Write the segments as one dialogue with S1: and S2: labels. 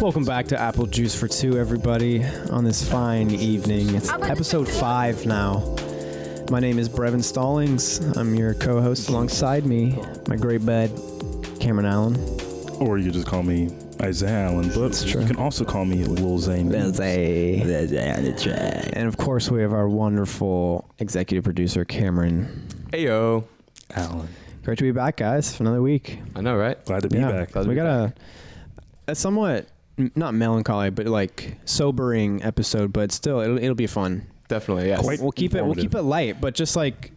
S1: Welcome back to Apple Juice for Two, everybody, on this fine evening. It's episode 5 now. My name is Brevin Stallings. I'm your co-host. Alongside me, my great bud, Cameron Allen.
S2: Or you just call me Isaiah Allen, but you can also call me Lil Zane.
S1: Lil Zane. And of course, we have our wonderful executive producer, Cameron.
S3: Heyo.
S2: Allen.
S1: Great to be back, guys, for another week.
S3: I know, right?
S2: Glad to be back.
S1: We got a somewhat, not melancholy, but like sobering episode, but still, it'll be fun.
S3: Definitely, yes.
S1: We'll keep it light, but just like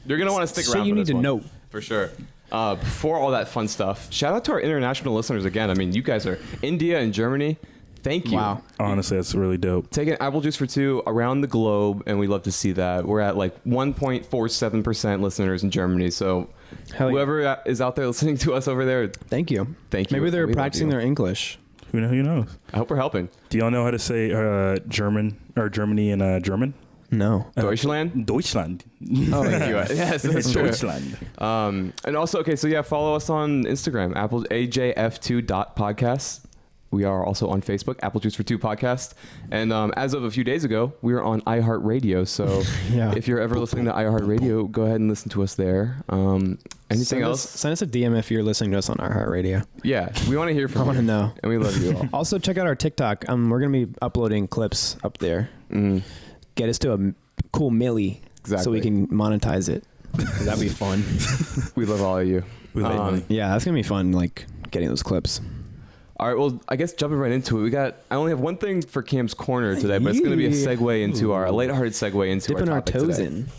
S3: you're gonna want to stick around.
S1: You need to know
S3: for sure. Before all that fun stuff, shout out to our international listeners again. I mean, you guys are India and Germany. Thank you.
S1: Wow.
S2: Honestly, that's really dope.
S3: Taking Apple Juice for Two around the globe, and we love to see that. We're at like 1.47% listeners in Germany. So whoever is out there listening to us over there,
S1: thank you.
S3: Thank you.
S1: Maybe they're practicing their English.
S2: Who knows?
S3: I hope we're helping.
S2: Do y'all know how to say German or Germany in German?
S3: No. Deutschland?
S2: Deutschland.
S3: Oh, thank you. Yes, that's true.
S2: Deutschland.
S3: And also, follow us on Instagram, AJ_F2.podcast. We are also on Facebook, Apple Juice for Two podcast. And as of a few days ago, we are on iHeartRadio. So if you're ever listening to iHeartRadio, go ahead and listen to us there. Anything else?
S1: Send us a DM if you're listening to us on iHeartRadio.
S3: Yeah, we want to hear from you.
S1: I want to know.
S3: And we love you all.
S1: Also, check out our TikTok. We're going to be uploading clips up there. Get us to a cool milli so we can monetize it. That'd be fun.
S3: We love all of you.
S2: We love money.
S1: Yeah, that's going to be fun, like getting those clips.
S3: All right, well, I guess jumping right into it, I only have one thing for Cam's Corner today, but it's going to be a lighthearted segue into
S1: dipping
S3: our
S1: our toes
S3: today.
S1: in.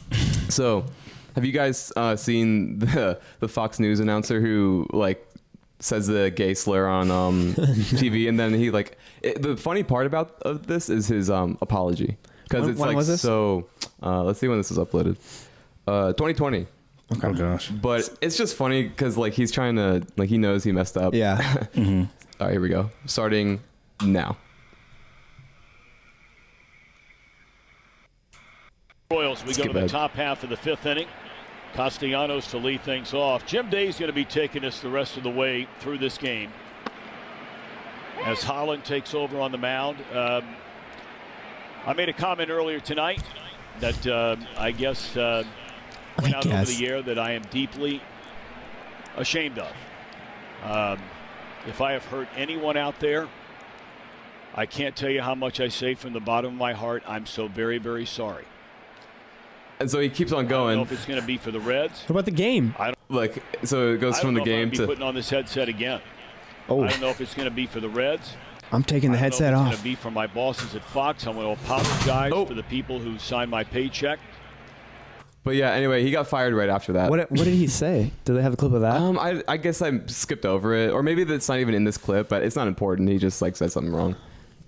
S3: So, have you guys seen the Fox News announcer who says the gay slur on TV, and then he the funny part about this is his apology, because it's
S1: when was this?
S3: so. Let's see when this was uploaded. 2020.
S2: Okay. Oh gosh.
S3: But it's just funny because he's trying to he knows he messed up.
S1: Yeah.
S2: Mm-hmm.
S3: All right, here we go. Starting now.
S4: Royals, we go to the top half of the 5th inning. Castellanos to lead things off. Jim Day's going to be taking us the rest of the way through this game as Holland takes over on the mound. I made a comment earlier tonight that I guess went out over the air that I am deeply ashamed of. If I have hurt anyone out there, I can't tell you how much I say from the bottom of my heart. I'm so very, very sorry.
S3: And so he keeps on going.
S4: I don't know if it's going to be for the Reds.
S1: What about the game?
S3: So it goes from the game to
S4: putting on this headset again.
S1: Oh.
S4: I don't know if it's going to be for the Reds.
S1: I'm taking the headset off.
S4: It's going to be for my bosses at Fox. I'm going to apologize for the people who signed my paycheck.
S3: But yeah, anyway, he got fired right after that.
S1: What did he say? Do they have a clip of that?
S3: I guess I skipped over it, or maybe that's not even in this clip, but it's not important. He just said something wrong,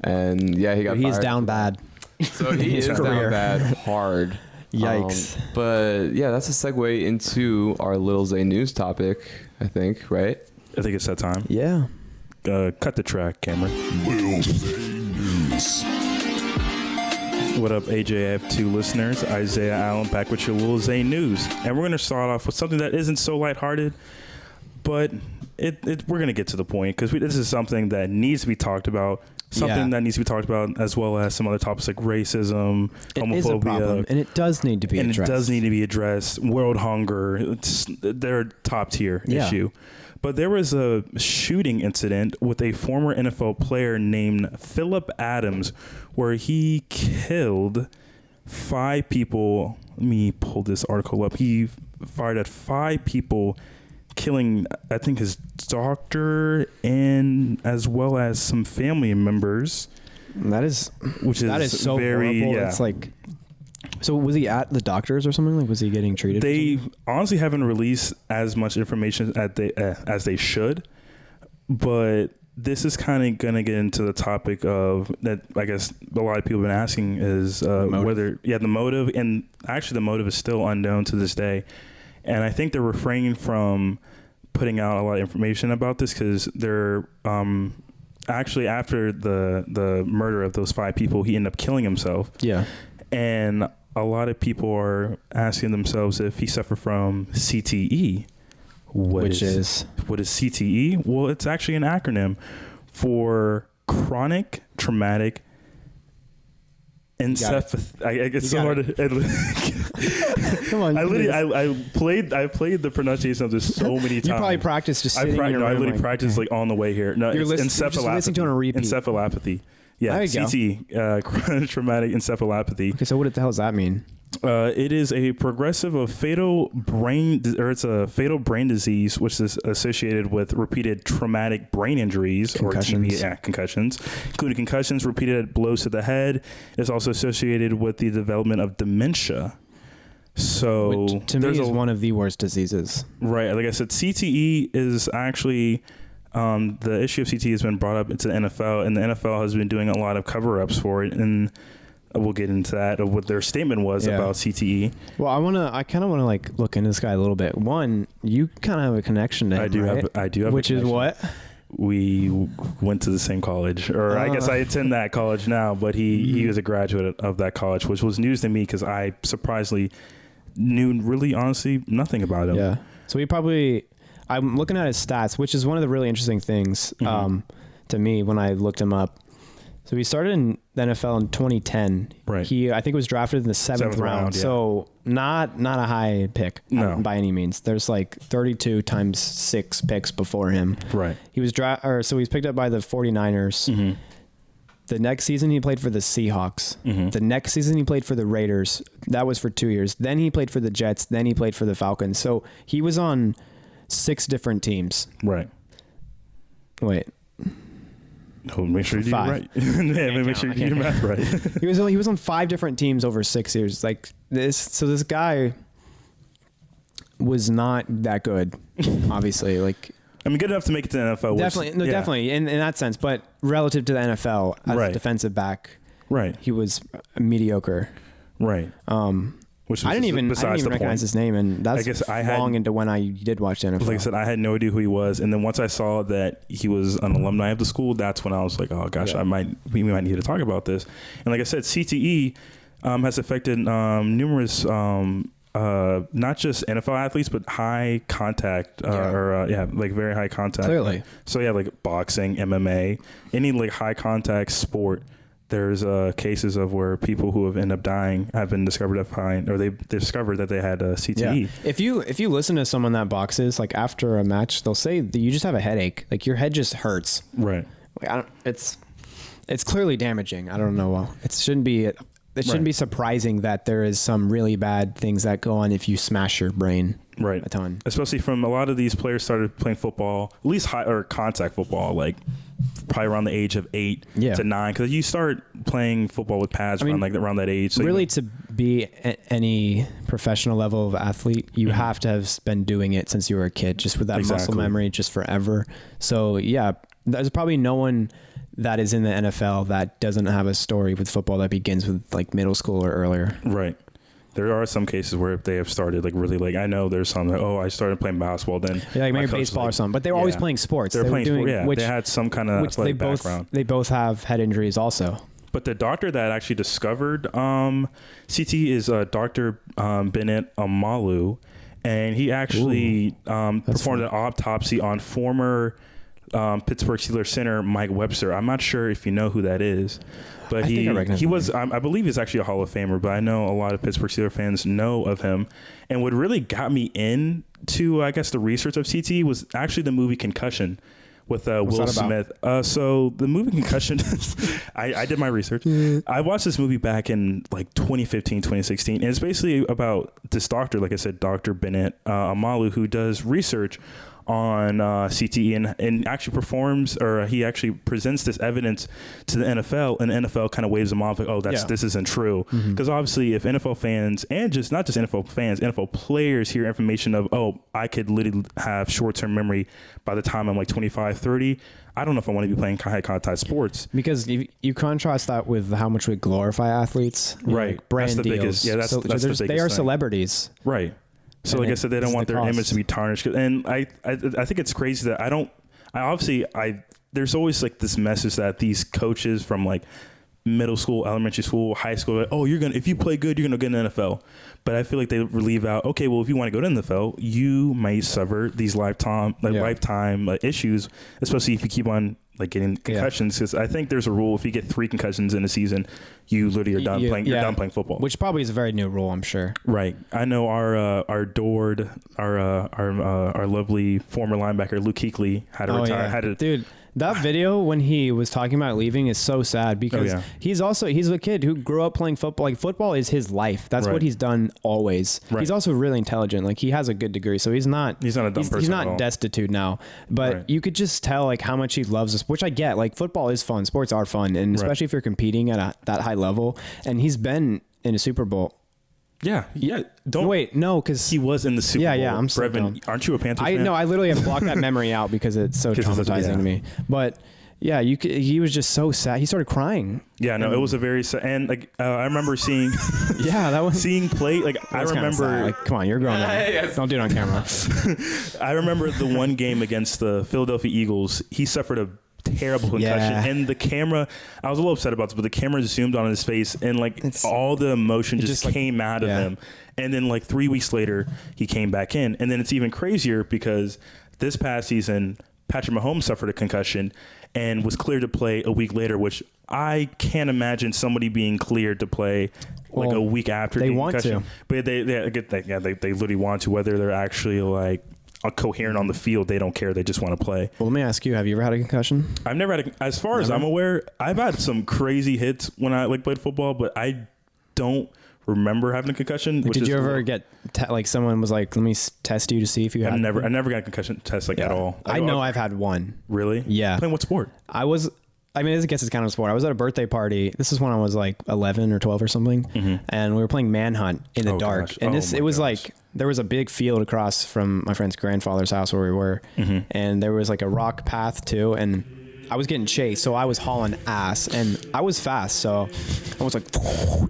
S3: and yeah, he got fired.
S1: He's down bad.
S3: So he is down bad hard.
S1: Yikes.
S3: But yeah, that's a segue into our Little Zane news topic, I think, right?
S2: I think it's that time.
S1: Yeah.
S2: Cut the track, Cameron.
S5: Little Zane news.
S2: What up, AJF2 listeners? Isaiah Allen back with your Lil Zane news. And we're going to start off with something that isn't so lighthearted, but we're going to get to the point because this is something that needs to be talked about. That needs to be talked about, as well as some other topics like racism, homophobia.
S1: Is a problem, and it does need to be addressed.
S2: And it does need to be addressed. World hunger. They're a top tier issue. But there was a shooting incident with a former NFL player named Phillip Adams where he killed 5 people. Let me pull this article up. He fired at 5 people, killing, I think, his doctor and as well as some family members.
S1: That is so
S2: very
S1: horrible. It's so was he at the doctor's or something? Was he getting treated?
S2: They honestly haven't released as much information as they should, but this is kind of going to get into the topic of that. I guess a lot of people have been asking is whether the motive, and actually the motive is still unknown to this day. And I think they're refraining from putting out a lot of information about this because they're actually after the murder of those 5 people, he ended up killing himself.
S1: Yeah.
S2: And a lot of people are asking themselves if he suffered from CTE. What is CTE? Well, it's actually an acronym for chronic traumatic encephalopathy. I get so hard to.
S1: Come on.
S2: I played the pronunciation of this so many times.
S1: You probably practiced just sitting in your room.
S2: I literally practiced like on the way here. No, it's encephalopathy.
S1: Listening to it on a repeat.
S2: Encephalopathy. Yeah, CTE, chronic traumatic encephalopathy.
S1: Okay, so what the hell does that mean?
S2: It is a progressive of fatal brain disease, which is associated with repeated traumatic brain injuries
S1: Concussions.
S2: or concussions, including concussions, repeated blows to the head. It's also associated with the development of dementia. So
S1: which to me is one of the worst diseases.
S2: Right. Like I said, CTE is actually the issue of CTE has been brought up into the NFL, and the NFL has been doing a lot of cover-ups for it, and we'll get into that of what their statement was about CTE.
S1: Well, I kind of want to like look into this guy a little bit. One, you kind of have a connection to him,
S2: I do have
S1: which is what?
S2: We went to the same college, or I guess I attend that college now, but he was a graduate of that college, which was news to me because I surprisingly knew really honestly nothing about him.
S1: Yeah. So I'm looking at his stats, which is one of the really interesting things to me when I looked him up. So he started in the NFL in 2010.
S2: Right.
S1: He, I think, was drafted in the seventh round. Yeah. So not a high pick by any means. There's like 32 times 6 picks before him.
S2: Right.
S1: He was so he was picked up by the 49ers. Mm-hmm. The next season he played for the Seahawks. Mm-hmm. The next season he played for the Raiders. That was for 2 years. Then he played for the Jets. Then he played for the Falcons. So he was on 6 different teams.
S2: Right.
S1: Wait.
S2: No, make sure you do it right. Make sure you do your math right.
S1: He was on 5 different teams over 6 years. Like this. So this guy was not that good, obviously. Like,
S2: I mean, good enough to make it to the NFL.
S1: Definitely in that sense. But relative to the NFL as a defensive back,
S2: right,
S1: he was mediocre.
S2: Right. Which
S1: I didn't even recognize his name, and that's long into when I did watch the NFL.
S2: Like I said, I had no idea who he was, and then once I saw that he was an alumni of the school, that's when I was like, oh gosh, we might need to talk about this. And like I said, CTE has affected numerous, not just NFL athletes, but high contact like very high contact.
S1: Clearly.
S2: So yeah, like boxing, MMA, any like high contact sport. There's cases of where people who have ended up dying have been discovered or they discovered that they had CTE.
S1: Yeah. If you listen to someone that boxes, like after a match, they'll say that you just have a headache, like your head just hurts.
S2: Right.
S1: Like it's clearly damaging. I don't know. It shouldn't be surprising that there is some really bad things that go on if you smash your brain.
S2: Right.
S1: A ton.
S2: Especially from a lot of these players started playing football, at least high or contact football, like probably around the age of 8 to 9, because you start playing football with pads around that age. So
S1: really, to be any professional level of athlete, you have to have been doing it since you were a kid, just with that muscle memory, just forever. So yeah, there's probably no one that is in the NFL that doesn't have a story with football that begins with like middle school or earlier.
S2: Right. There are some cases where they have started like really like, I know there's some like, I started playing basketball then.
S1: Yeah, like maybe baseball or something, but they were always playing sports.
S2: They were playing sports, they had some kind of athletic background.
S1: They both have head injuries also.
S2: But the doctor that actually discovered CTE is Dr. Bennett Amalu, and he actually performed an autopsy on former Pittsburgh Steelers center Mike Webster. I'm not sure if you know who that is, but he was I believe he's actually a Hall of Famer, but I know a lot of Pittsburgh Steelers fans know of him. And what really got me into I guess the research of CTE was actually the movie Concussion with Will Smith. So the movie Concussion, I did my research. I watched this movie back in like 2015, 2016. And it's basically about this doctor, like I said, Dr. Bennett Amalu, who does research on CTE and actually he actually presents this evidence to the NFL, and the NFL kind of waves them off like, this isn't true. Because obviously if NFL fans, and not just NFL fans, NFL players hear information of, I could literally have short-term memory by the time I'm like 25, 30, I don't know if I want to be playing high contact sports.
S1: Because you contrast that with how much we glorify athletes.
S2: Right.
S1: Like brand
S2: that's the
S1: deals.
S2: Biggest, yeah, that's the biggest
S1: they are
S2: thing.
S1: Celebrities.
S2: Right. So like I said, they don't want their image to be tarnished. And I think it's crazy that there's always like this message that these coaches from like middle school, elementary school, high school, like, if you play good, you're going to get in the NFL. But I feel like they leave out, okay, well, if you want to go to the NFL, you may suffer these lifetime issues, especially if you keep on like getting concussions, because I think there's a rule: if you get 3 concussions in a season, you literally are done playing. You're done playing football.
S1: Which probably is a very new rule, I'm sure.
S2: Right. I know our adored, our lovely former linebacker Luke Kuechly had to retire.
S1: Dude, that video when he was talking about leaving is so sad because he's a kid who grew up playing football. Like, football is his life. That's what he's done always. Right. He's also really intelligent. Like, he has a good degree, so he's not a dumb person. He's not destitute now. But you could just tell like how much he loves this, which I get. Like, football is fun. Sports are fun, and especially if you're competing at that high level. And he's been in a Super Bowl.
S2: Yeah.
S1: Because
S2: he was in the Super Bowl.
S1: Yeah, I'm so dumb.
S2: Aren't you a Panthers fan?
S1: No, I literally have blocked that memory out because it's so traumatizing to me. But yeah, he was just so sad. He started crying.
S2: Yeah, no, it was a very sad. And like I remember seeing, seeing play. Like I remember,
S1: like, come on, you're grown up. Don't do it on camera.
S2: I remember the one game against the Philadelphia Eagles. He suffered a terrible concussion, and the camera, I was a little upset about this, but the camera zoomed on his face, and like all the emotion just came out of him. And then like 3 weeks later, he came back in, and then it's even crazier because this past season, Patrick Mahomes suffered a concussion and was cleared to play a week later, which I can't imagine somebody being cleared to play like a week after
S1: they
S2: the
S1: want
S2: concussion.
S1: to,
S2: but they literally want to, whether they're actually like coherent on the field, they don't care. They just want to play.
S1: Well, let me ask you: have you ever had a concussion?
S2: I've never had as far as I'm aware, I've had some crazy hits when I played football, but I don't remember having a concussion.
S1: Did you ever get like someone was like, "Let me test you to see if you had"?
S2: I never got a concussion test at all.
S1: I know I've had one.
S2: Really?
S1: Yeah.
S2: Playing what sport?
S1: I guess it's kind of a sport. I was at a birthday party. This is when I was like 11 or 12 or something, and we were playing Manhunt in the dark. And it was like there was a big field across from my friend's grandfather's house where we were, and there was like a rock path too, and I was getting chased, so I was hauling ass, and I was fast, so I was like,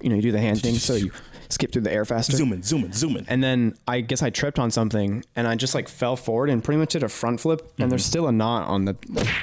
S1: you do the hand thing, so you skip through the air faster.
S2: Zoom in.
S1: And then I guess I tripped on something, and I just like fell forward and pretty much did a front flip, and there's still a knot on the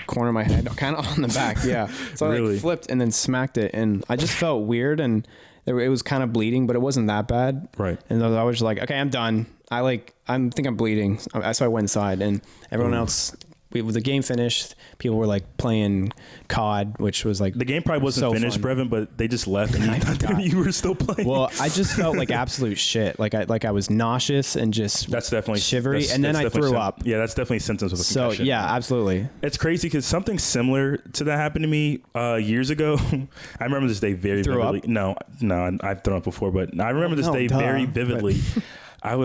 S1: corner of my head, kind of on the back, So I like flipped and then smacked it, and I just felt weird, and it was kind of bleeding, but it wasn't that bad.
S2: Right.
S1: And I was just like, okay, I'm done. I think I'm bleeding. So I went inside, and everyone else... the game finished. People were like playing COD, which was like
S2: the game probably wasn't finished, Brevin, but they just left and you were still playing.
S1: Well, I just felt like absolute shit. Like I was nauseous and just
S2: that's definitely
S1: shivery, and then I threw up.
S2: Yeah, that's definitely symptoms of a concussion.
S1: So yeah, absolutely.
S2: It's crazy because something similar to that happened to me years ago. I remember this day very vividly. No, I've thrown up before, but I remember this day very vividly. I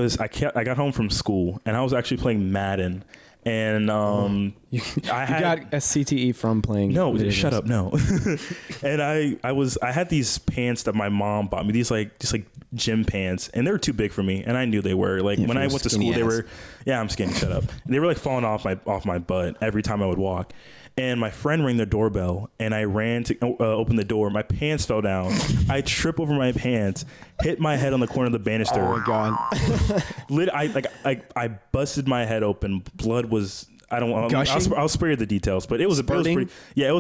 S2: got home from school and I was actually playing Madden. And I
S1: got a CTE from playing.
S2: No, shut up, no. And I had these pants that my mom bought me. These like gym pants, and they were too big for me, and I knew they were. Like when I went to school, they were. Yeah, I'm skinny. Shut up. And they were like falling off my butt every time I would walk. And my friend rang the doorbell, and I ran to open the door. My pants fell down. I trip over my pants, hit my head on the corner of the banister.
S1: Oh my god!
S2: I busted my head open. Blood was. I'll spare you the details, but it was pretty bad. Yeah,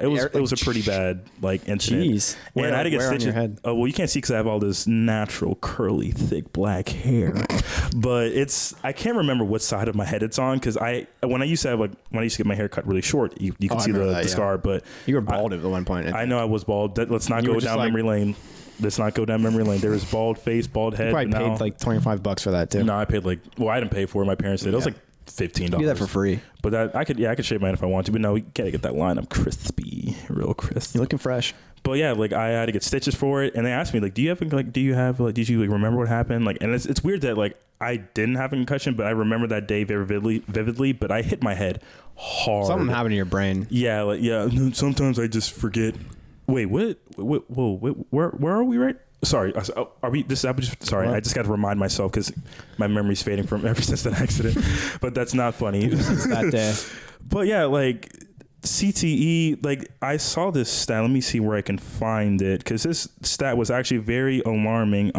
S2: it was a pretty bad like incident.
S1: Jeez.
S2: And I had to get stitches.
S1: On your head?
S2: Oh well, you can't see because I have all this natural curly, thick black hair. But I can't remember what side of my head it's on because when I used to get my hair cut really short, you can see the scar. But
S1: you were bald at one point.
S2: I know I was bald. Let's not go down memory lane. Let's not go down memory lane. There was bald face, bald head.
S1: You probably paid like $25 for that too.
S2: No, I paid I didn't pay for it. My parents did. It was like $15.
S1: Do that for free.
S2: But I could shave mine if I want to. But no, we gotta get that line up crispy, real crisp.
S1: You're looking fresh.
S2: But yeah, like I had to get stitches for it, and they asked me like, did you remember what happened? Like, and it's weird that like I didn't have a concussion, but I remember that day very vividly. But I hit my head hard.
S1: Something happened to your brain.
S2: Yeah, sometimes I just forget. Wait, what? Whoa, where are we right? Sorry, are we? Sorry, what? I just got to remind myself because my memory's fading from ever since that accident. But that's not funny.
S1: Since that day. But
S2: yeah, like CTE, like I saw this stat. Let me see where I can find it because this stat was actually very alarming.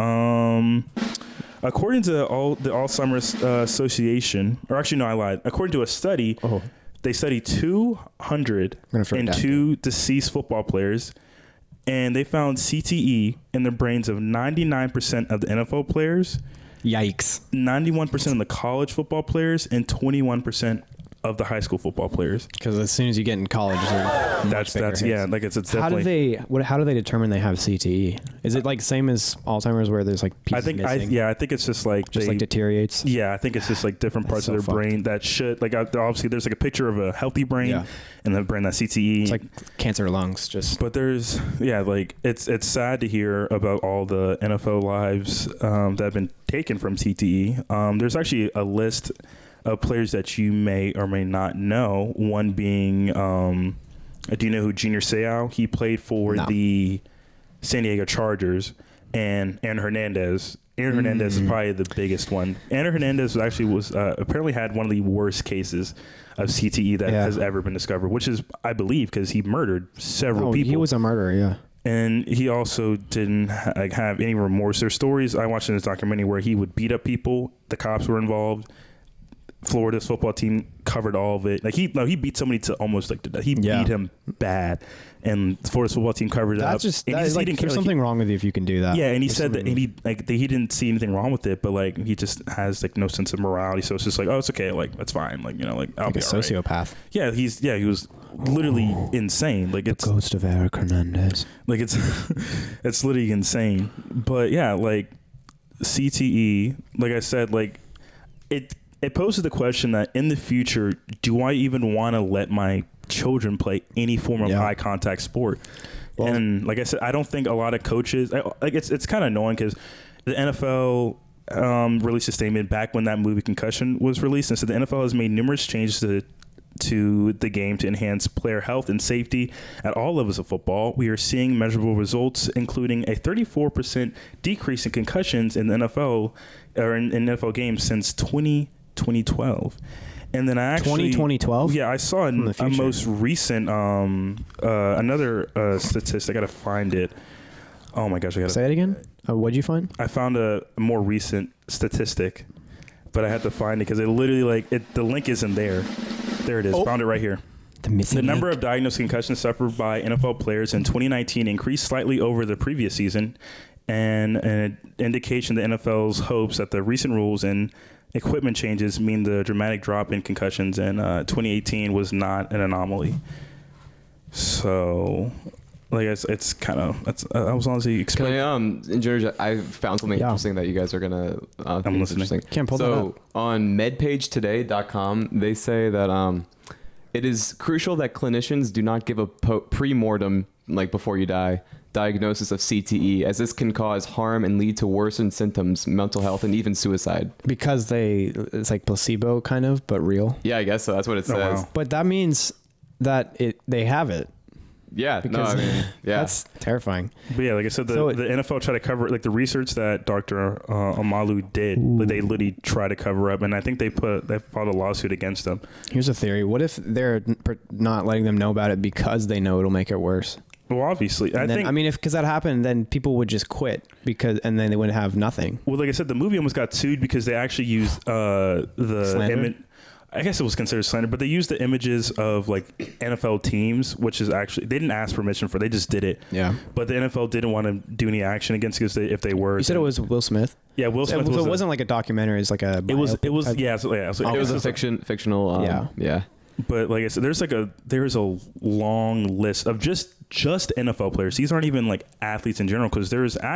S2: According to the Alzheimer's Association, or actually no, I lied. According to a study, they studied 202 deceased football players. And they found CTE in the brains of 99% of the NFL players.
S1: Yikes.
S2: 91% of the college football players and 21% of the high school football players.
S1: Because as soon as you get in college,
S2: That's yeah, like it's definitely.
S1: How do they determine they have CTE? Is it like same as Alzheimer's where there's like pieces missing?
S2: I think it's just like
S1: deteriorates.
S2: Yeah, I think it's just like different parts of their brain that should like obviously there's like a picture of a healthy brain and the brain that's CTE.
S1: It's like cancer lungs, just.
S2: But there's like it's sad to hear about all the NFL lives that have been taken from CTE. There's actually a list of players that you may or may not know. One being, do you know who Junior Seau? He played for the San Diego Chargers, and Aaron Hernandez. Aaron Hernandez is probably the biggest one. Aaron Hernandez was apparently had one of the worst cases of CTE that has ever been discovered, which is, I believe, because he murdered several people.
S1: He was a murderer, yeah.
S2: And he also didn't have any remorse. There's stories I watched in this documentary where he would beat up people. The cops were involved. Florida's football team covered all of it. Like he beat somebody to almost like he beat him bad, and Florida's football team covered it up.
S1: There's something wrong with you if you can do that.
S2: Yeah, and he said that he didn't see anything wrong with it, but like he just has like no sense of morality. So it's just like, oh, it's okay, like that's fine, like I'll be
S1: a sociopath.
S2: Right. Yeah, he was literally insane. Like it's
S1: the ghost of Eric Hernandez.
S2: Like it's literally insane. But yeah, like CTE, like I said, like it poses the question that in the future, do I even want to let my children play any form of high contact sport? Well, and like I said, I don't think a lot of coaches like it's kind of annoying because the NFL released a statement back when that movie Concussion was released, and so the NFL has made numerous changes to the game to enhance player health and safety at all levels of football. We are seeing measurable results, including a 34% decrease in concussions in the NFL or in NFL games since 2012. And then I actually
S1: 2012?
S2: Yeah, I saw a most recent another statistic. I gotta find it. Oh my gosh, I gotta
S1: say it again. What'd you find?
S2: I found a more recent statistic, but I had to find it because it literally the link isn't there. There it is. Found it right here. The number of diagnosed concussions suffered by NFL players in 2019 increased slightly over the previous season, and an indication the NFL's hopes that the recent rules and equipment changes mean the dramatic drop in concussions in 2018 was not an anomaly. So, like it's kind of I was honestly expecting.
S3: In Georgia, I found something interesting that you guys are gonna.
S2: I'm listening.
S1: Can't pull that up.
S3: On medpagetoday.com, they say that it is crucial that clinicians do not give a pre-mortem like before you die diagnosis of CTE, as this can cause harm and lead to worsened symptoms, mental health, and even suicide.
S1: Because it's like placebo kind of, but real.
S3: Yeah, I guess so. That's what it says.
S1: Wow. But that means that they have it.
S3: Yeah,
S1: because that's terrifying.
S2: But yeah, like I said, the NFL tried to cover like the research that Dr. Amalu did. They literally try to cover up, and I think they filed a lawsuit against them.
S1: Here's a theory: what if they're not letting them know about it because they know it'll make it worse?
S2: Well, obviously,
S1: because that happened, then people would just quit and then they wouldn't have nothing.
S2: Well, like I said, the movie almost got sued because they actually used the image. I guess it was considered slander, but they used the images of like NFL teams, which is actually they didn't ask permission for. They just did it.
S1: Yeah.
S2: But the NFL didn't want to do any action against because if they were.
S1: You said it was Will Smith.
S2: Yeah, Will Smith.
S1: So it wasn't like a documentary. It's like a.
S2: It was. It was
S3: a fictional. Yeah.
S2: But like I said, there's a long list of just NFL players. These aren't even like athletes in general, because there's an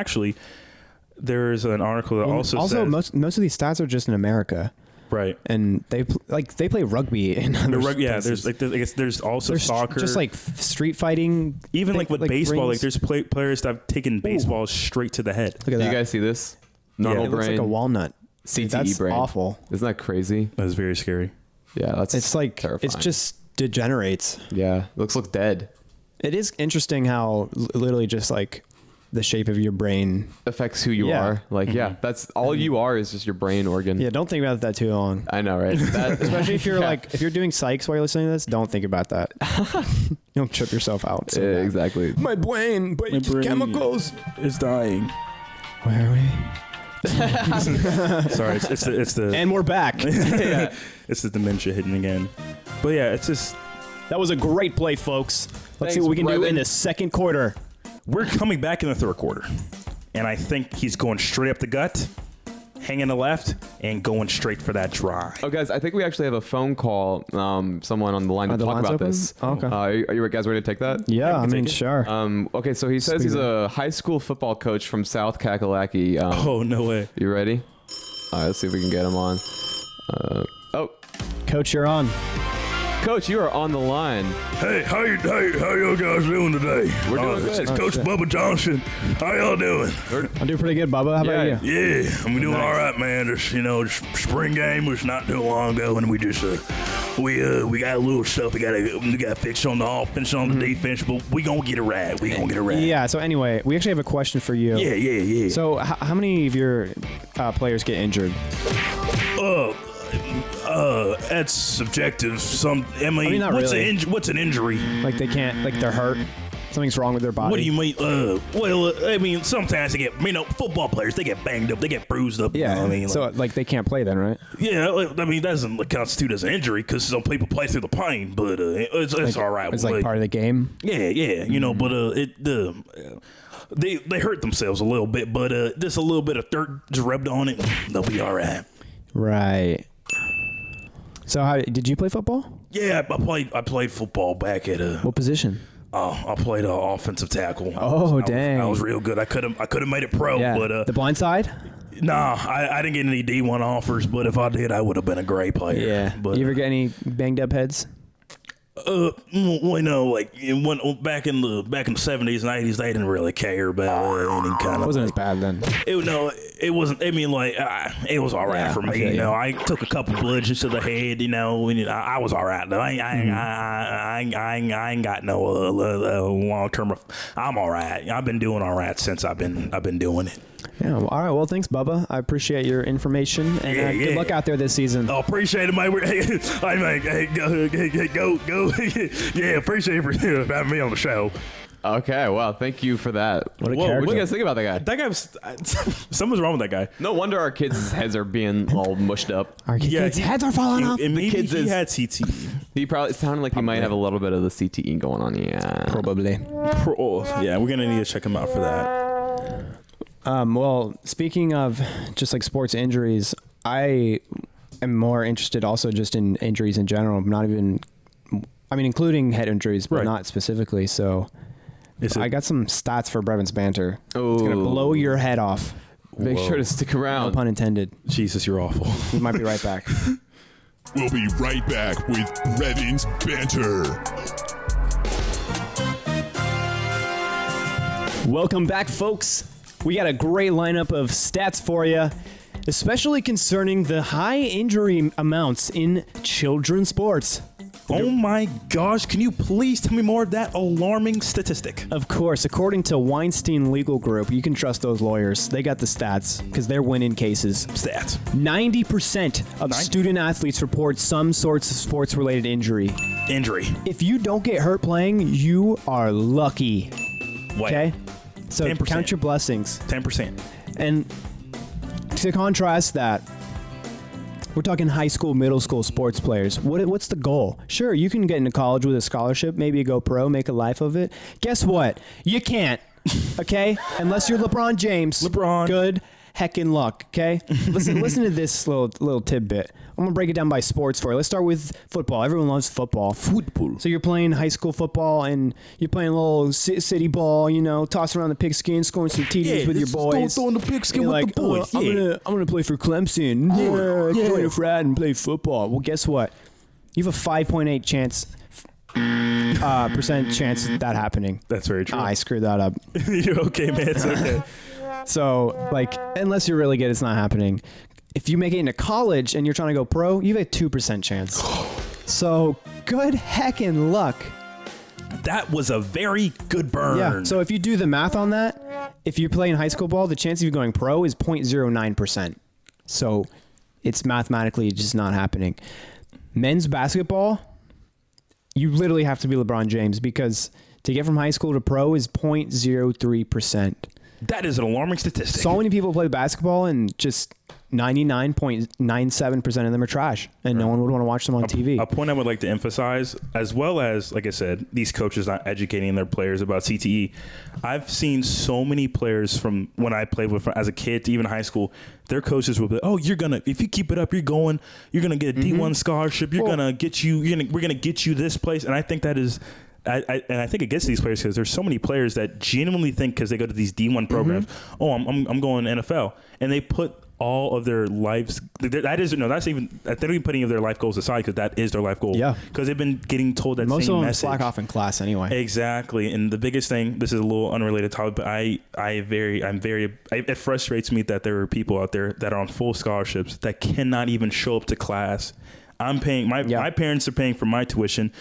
S2: article that also says
S1: most of these stats are just in America.
S2: Right,
S1: and they play rugby and
S2: there's also soccer,
S1: just like street fighting,
S2: even like with baseball. Rings. Like there's players that have taken baseball straight to the head.
S3: Look at that. You guys see this? Normal brain.
S1: It looks like a walnut.
S3: CTE
S1: that's
S3: brain.
S1: Awful.
S3: Isn't that crazy?
S2: That's very scary.
S3: Yeah,
S1: it's like
S3: terrifying.
S1: It's just degenerates.
S3: Yeah, look dead.
S1: It is interesting how literally just like the shape of your brain
S3: affects who you are. Like, that's all you are is just your brain organ.
S1: Yeah, don't think about that too long.
S3: I know, right?
S1: Especially if you're if you're doing psychs while you're listening to this, don't think about that. You'll trip yourself out.
S3: So exactly.
S1: My brain, chemicals
S2: is dying.
S1: Where are we?
S2: Sorry, it's the
S1: and we're back.
S2: Yeah, it's the dementia hitting again. But yeah, it's just
S1: that was a great play, folks. Let's see what we can do in the second quarter.
S2: We're coming back in the third quarter, and I think he's going straight up the gut, hanging the left and going straight for that drive.
S3: Oh, guys, I think we actually have a phone call. Someone on the line to
S1: the
S3: talk
S1: line's
S3: about
S1: open?
S3: this.
S1: Oh, okay.
S3: Are you guys ready to take that?
S1: Yeah, I mean, sure.
S3: Okay, so he says he's a high school football coach from South Kakalaki.
S2: Oh, no way.
S3: You ready? All right, let's see if we can get him on.
S1: Coach, you're on.
S3: Coach, you are on the line.
S6: Hey, how you guys doing today?
S3: We're doing good.
S6: It's Coach
S1: shit.
S6: Bubba Johnson. How y'all doing?
S1: I'm doing pretty good, Bubba. How about you?
S6: Yeah, I'm doing all right, man. Just spring game was not too long ago, and we just we got a little stuff we got to fix on the offense, on the defense, but we gonna get it right.
S1: Yeah, so anyway, we actually have a question for you.
S6: Yeah.
S1: So how many of your players get injured?
S6: That's subjective.
S1: Not really.
S6: What's an injury?
S1: Like they can't, like they're hurt? Something's wrong with their body?
S6: What do you mean? Sometimes they get, football players, they get banged up, they get bruised up.
S1: Yeah,
S6: You know what I mean?
S1: so like they can't play then, right?
S6: Yeah, that doesn't constitute as an injury because some people play through the pain, but it's all right.
S1: It's like part of the game?
S6: Yeah, but they hurt themselves a little bit, but just a little bit of dirt just rubbed on it, they'll be all right.
S1: Right. So how did you play football?
S6: Yeah, I played football back at
S1: What position?
S6: I played offensive tackle.
S1: Oh, dang.
S6: I was real good. I could have made it pro,
S1: Yeah.
S6: but
S1: the blind side?
S6: nah, I didn't get any D1 offers. But if I did, I would have been a great player.
S1: Yeah.
S6: But
S1: You ever get any banged up heads?
S6: like back in the 70s and 80s, they didn't really care about any kind
S1: It
S6: of.
S1: wasn't as bad then.
S6: It wasn't. I mean, it was all right
S1: Yeah,
S6: for
S1: I
S6: me.
S1: feel you.
S6: I took a couple bludgeons to the head. And, I was all right though. I ain't got no long term. I'm all right. I've been doing all right since I've been doing it.
S1: Yeah. Well, all right. Well, thanks, Bubba. I appreciate your information, and good luck out there this season.
S6: Oh, appreciate it, mate. Go. Yeah, appreciate you for having me on the show.
S3: Okay, well, thank you for that.
S1: What a
S2: Whoa,
S1: character.
S3: What do you guys think about that guy?
S2: That guy was. Something's wrong with that guy.
S3: No wonder our kids' heads are being all mushed up.
S1: Our kids' heads are falling off.
S2: And maybe
S3: kids
S2: he
S3: is-
S2: had CTE.
S3: He probably sounded like he might have a little bit of the CTE going on. Yeah.
S1: Probably.
S2: Yeah, we're gonna need to check him out for that.
S1: Well, speaking of just like sports injuries, I am more interested also just in injuries in general, including head injuries, but
S2: Right.
S1: not specifically. So I got some stats for Brevin's banter. It's going to
S3: Ooh.
S1: blow your head off.
S3: Make sure to stick
S1: No
S3: around.
S1: pun intended.
S2: Jesus, you're awful.
S1: We might be right back.
S5: We'll be right back with Brevin's Banter.
S1: Welcome back, folks. We got a great lineup of stats for you, especially concerning the high injury amounts in children's sports.
S2: Oh my gosh, can you please tell me more of that alarming statistic?
S1: Of course, according to Weinstein Legal Group, you can trust those lawyers. They got the stats because they're winning cases.
S2: Stats.
S1: 90% of student athletes report some sorts of sports-related injury.
S2: Injury.
S1: If you don't get hurt playing, you are lucky.
S2: Wait.
S1: Okay? So
S2: 10%.
S1: count your blessings.
S2: 10%.
S1: And to contrast that, we're talking high school, middle school sports players. What's the goal? Sure, you can get into college with a scholarship, maybe go pro, make a life of it. Guess what? You can't, okay? Unless you're LeBron James.
S2: LeBron.
S1: Good heckin' luck, okay? Listen to this little tidbit. I'm going to break it down by sports for you. Let's start with football. Everyone loves football.
S2: Football.
S1: So you're playing high school football and you're playing a little city ball, tossing around the pigskin, scoring some TDs with your boys.
S2: Throwing the pigskin
S1: You're
S2: with
S1: like,
S2: the boys.
S1: I'm gonna play for Clemson. Join a frat and play football. Well, guess what? You have a 5.8 percent chance of that happening.
S2: That's very true.
S1: I screwed that up.
S2: You're okay, man. It's okay.
S1: So, unless you're really good, it's not happening. If you make it into college and you're trying to go pro, you have a 2% chance. So, good heckin' luck.
S2: That was a very good burn.
S1: Yeah. So if you do the math on that, if you play in high school ball, the chance of you going pro is 0.09%. So it's mathematically just not happening. Men's basketball, you literally have to be LeBron James because to get from high school to pro is 0.03%.
S2: That is an alarming statistic.
S1: So many people play basketball and just 99.97% of them are trash, and no one would want to watch them on TV.
S2: A point I would like to emphasize, as well as, like I said, these coaches not educating their players about CTE. I've seen so many players from when I played with as a kid to even high school. Their coaches will be, "Oh, if you keep it up, you're gonna get a D1 scholarship. We're gonna get you this place." And I think that is. I think it gets to these players because there's so many players that genuinely think because they go to these D1 programs, I'm going NFL, and they put all of their lives. They're not even putting their life goals aside because that is their life goal.
S1: Yeah,
S2: because they've been getting told that
S1: most
S2: same
S1: of them
S2: message.
S1: slack off in class anyway.
S2: Exactly, and the biggest thing. This is a little unrelated topic, but it frustrates me that there are people out there that are on full scholarships that cannot even show up to class. I'm paying my parents are paying for my tuition.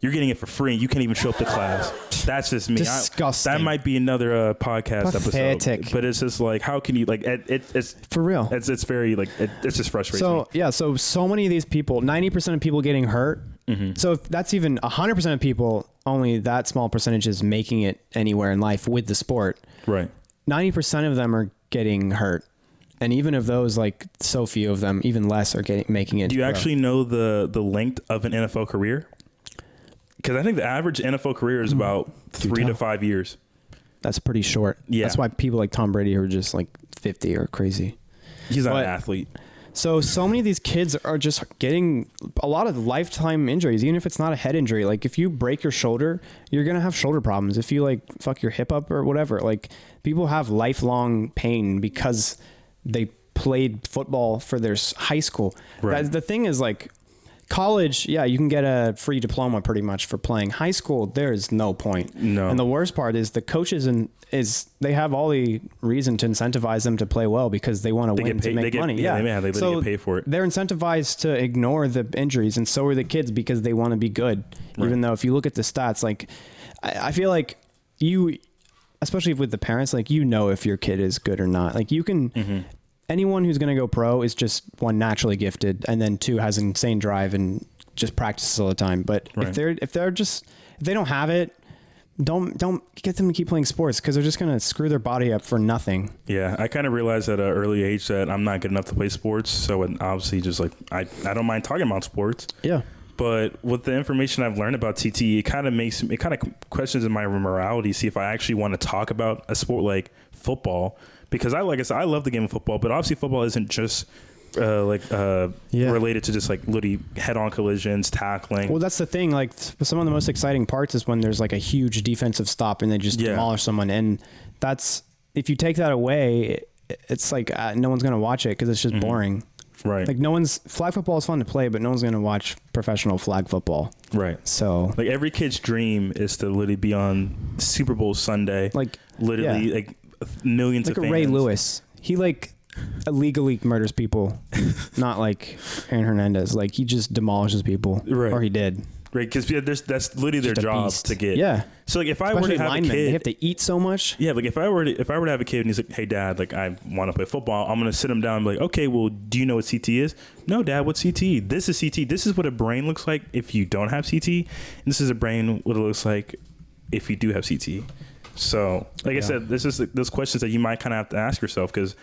S2: You're getting it for free, and you can't even show up to class. That's just me.
S1: Disgusting.
S2: That might be another podcast
S1: Pathetic.
S2: episode. But it's just like, how can you it's
S1: for real?
S2: It's very it's just frustrating.
S1: So yeah, so many of these people, 90% of people getting hurt. So if that's even 100% of people, only that small percentage is making it anywhere in life with the sport.
S2: Right.
S1: 90% of them are getting hurt. And even of those, like so few of them, even less are making it.
S2: Do you actually know the length of an NFL career? Because I think the average NFL career is about 3 to 5 years.
S1: That's pretty short.
S2: Yeah.
S1: That's why people like Tom Brady are just like 50 are crazy.
S2: He's not an athlete.
S1: So many of these kids are just getting a lot of lifetime injuries, even if it's not a head injury. Like if you break your shoulder, you're going to have shoulder problems. If you like fuck your hip up or whatever, like people have lifelong pain because they played football for their high school.
S2: Right.
S1: The thing is like, college, yeah, you can get a free diploma pretty much for playing. High school, there is no point.
S2: No.
S1: And the worst part is the coaches they have all the reason to incentivize them to play well because they want to win to make money.
S2: They get paid for it.
S1: They're incentivized to ignore the injuries, and so are the kids because they want to be good. Right. Even though if you look at the stats, like I feel like you, especially with the parents, like if your kid is good or not. Like you can. Anyone who's going to go pro is just one naturally gifted, and then two has an insane drive and just practices all the time. But if they don't have it, don't get them to keep playing sports because they're just going to screw their body up for nothing.
S2: Yeah, I kind of realized at an early age that I'm not good enough to play sports. So obviously, just like I don't mind talking about sports.
S1: Yeah.
S2: But with the information I've learned about CTE, it kind of questions in my morality. See if I actually want to talk about a sport like football. Because I love the game of football, but obviously football isn't just related to just like literally head-on collisions, tackling.
S1: Well, that's the thing. Like some of the most exciting parts is when there's like a huge defensive stop and they just demolish someone. And that's if you take that away, it's like no one's gonna watch it because it's just boring.
S2: Right.
S1: Like flag football is fun to play, but no one's gonna watch professional flag football.
S2: Right.
S1: So
S2: like every kid's dream is to literally be on Super Bowl Sunday. Like literally like millions of fans.
S1: Like Ray Lewis. He like illegally murders people, not like Aaron Hernandez. Like he just demolishes people. Right. Or he did.
S2: Right, because that's literally their job to get.
S1: Yeah.
S2: So like, if I
S1: Especially
S2: were to have
S1: linemen,
S2: a kid,
S1: they have to eat so much.
S2: Yeah, like if I were to have a kid and he's like, "Hey, Dad, like I want to play football," I'm gonna sit him down and be like, "Okay, well, do you know what CTE is?" "No, Dad, what's CTE?" "This is CTE. This is what a brain looks like if you don't have CTE, and this is a brain what it looks like if you do have CTE." So, like I said, this is those questions that you might kind of have to ask yourself because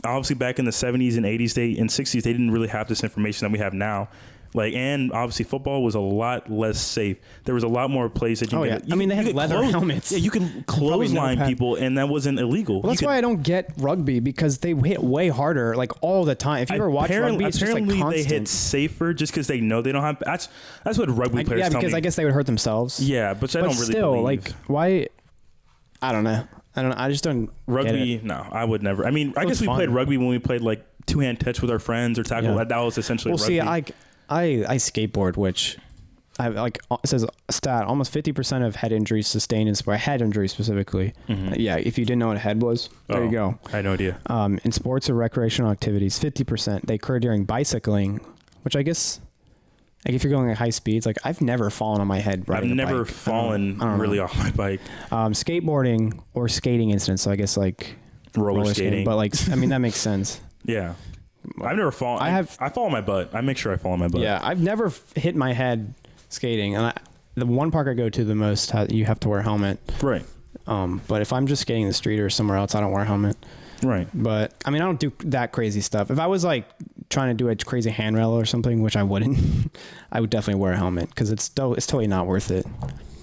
S2: obviously back in the 70s and 80s, and 60s, they didn't really have this information that we have now. Like, and obviously football was a lot less safe. There was a lot more plays that you could get.
S1: I mean, they had leather helmets.
S2: Yeah, you can clothesline people, and that wasn't illegal.
S1: Well, that's why I don't get rugby because they hit way harder, like all the time. If you ever watch rugby, it's just like constant.
S2: They hit safer just because they know they don't have. That's what rugby players tell me.
S1: Yeah, because I guess they would hurt themselves.
S2: Yeah, but I don't really
S1: still,
S2: believe.
S1: like, why? I don't know. I just don't.
S2: Rugby,
S1: get it.
S2: No, I would never. I mean, I guess we played rugby when we played like two-hand touch with our friends or tackle. Yeah. That was essentially rugby.
S1: Well, see, I skateboard, which I like. It says stat almost 50% of head injuries sustained in sport. Head injuries specifically. Mm-hmm. Yeah, if you didn't know what a head was, there you go.
S2: I had no idea.
S1: In sports or recreational activities, 50% they occur during bicycling, which I guess. Like if you're going at high speeds, like I've never fallen on my head riding a bike. I've never
S2: fallen really off my bike.
S1: Skateboarding or skating incidents. So I guess like
S2: roller skating.
S1: But like, I mean, that makes sense.
S2: Yeah. I've never fallen. I fall on my butt. I make sure I fall on my butt.
S1: Yeah. I've never hit my head skating. And the one park I go to the most, you have to wear a helmet.
S2: Right.
S1: But if I'm just skating in the street or somewhere else, I don't wear a helmet.
S2: Right.
S1: But I mean, I don't do that crazy stuff. If I was like trying to do a crazy handrail or something, which I wouldn't, I would definitely wear a helmet because it's totally not worth it.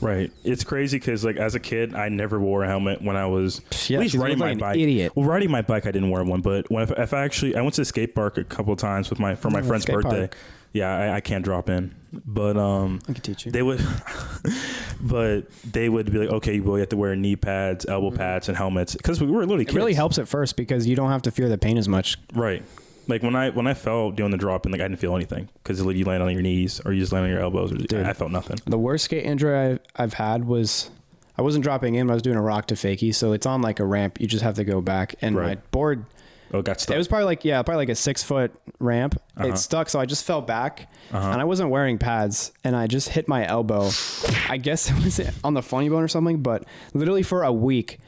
S2: Right. It's crazy because like as a kid, I never wore a helmet when I was
S1: Yeah,
S2: at least riding my
S1: like
S2: bike.
S1: an idiot.
S2: Well, riding my bike, I didn't wear one. But if I went to the skate park a couple of times for my friend's
S1: skate
S2: birthday.
S1: park.
S2: Yeah, I can't drop in. But
S1: I can teach you.
S2: they would be like, okay, well, you have to wear knee pads, elbow pads, and helmets because we were literally
S1: It
S2: kids.
S1: really helps at first because you don't have to fear the pain as much.
S2: Right. Like when I fell doing the drop in, like I didn't feel anything because you land on your knees or you just land on your elbows. I felt nothing.
S1: The worst skate injury I've had was I wasn't dropping in, but I was doing a rock to fakie. So it's on like a ramp. You just have to go back. And my board,
S2: got stuck.
S1: it was probably like a 6-foot ramp. It stuck. So I just fell back and I wasn't wearing pads and I just hit my elbow. I guess it was on the funny bone or something, but literally for a week,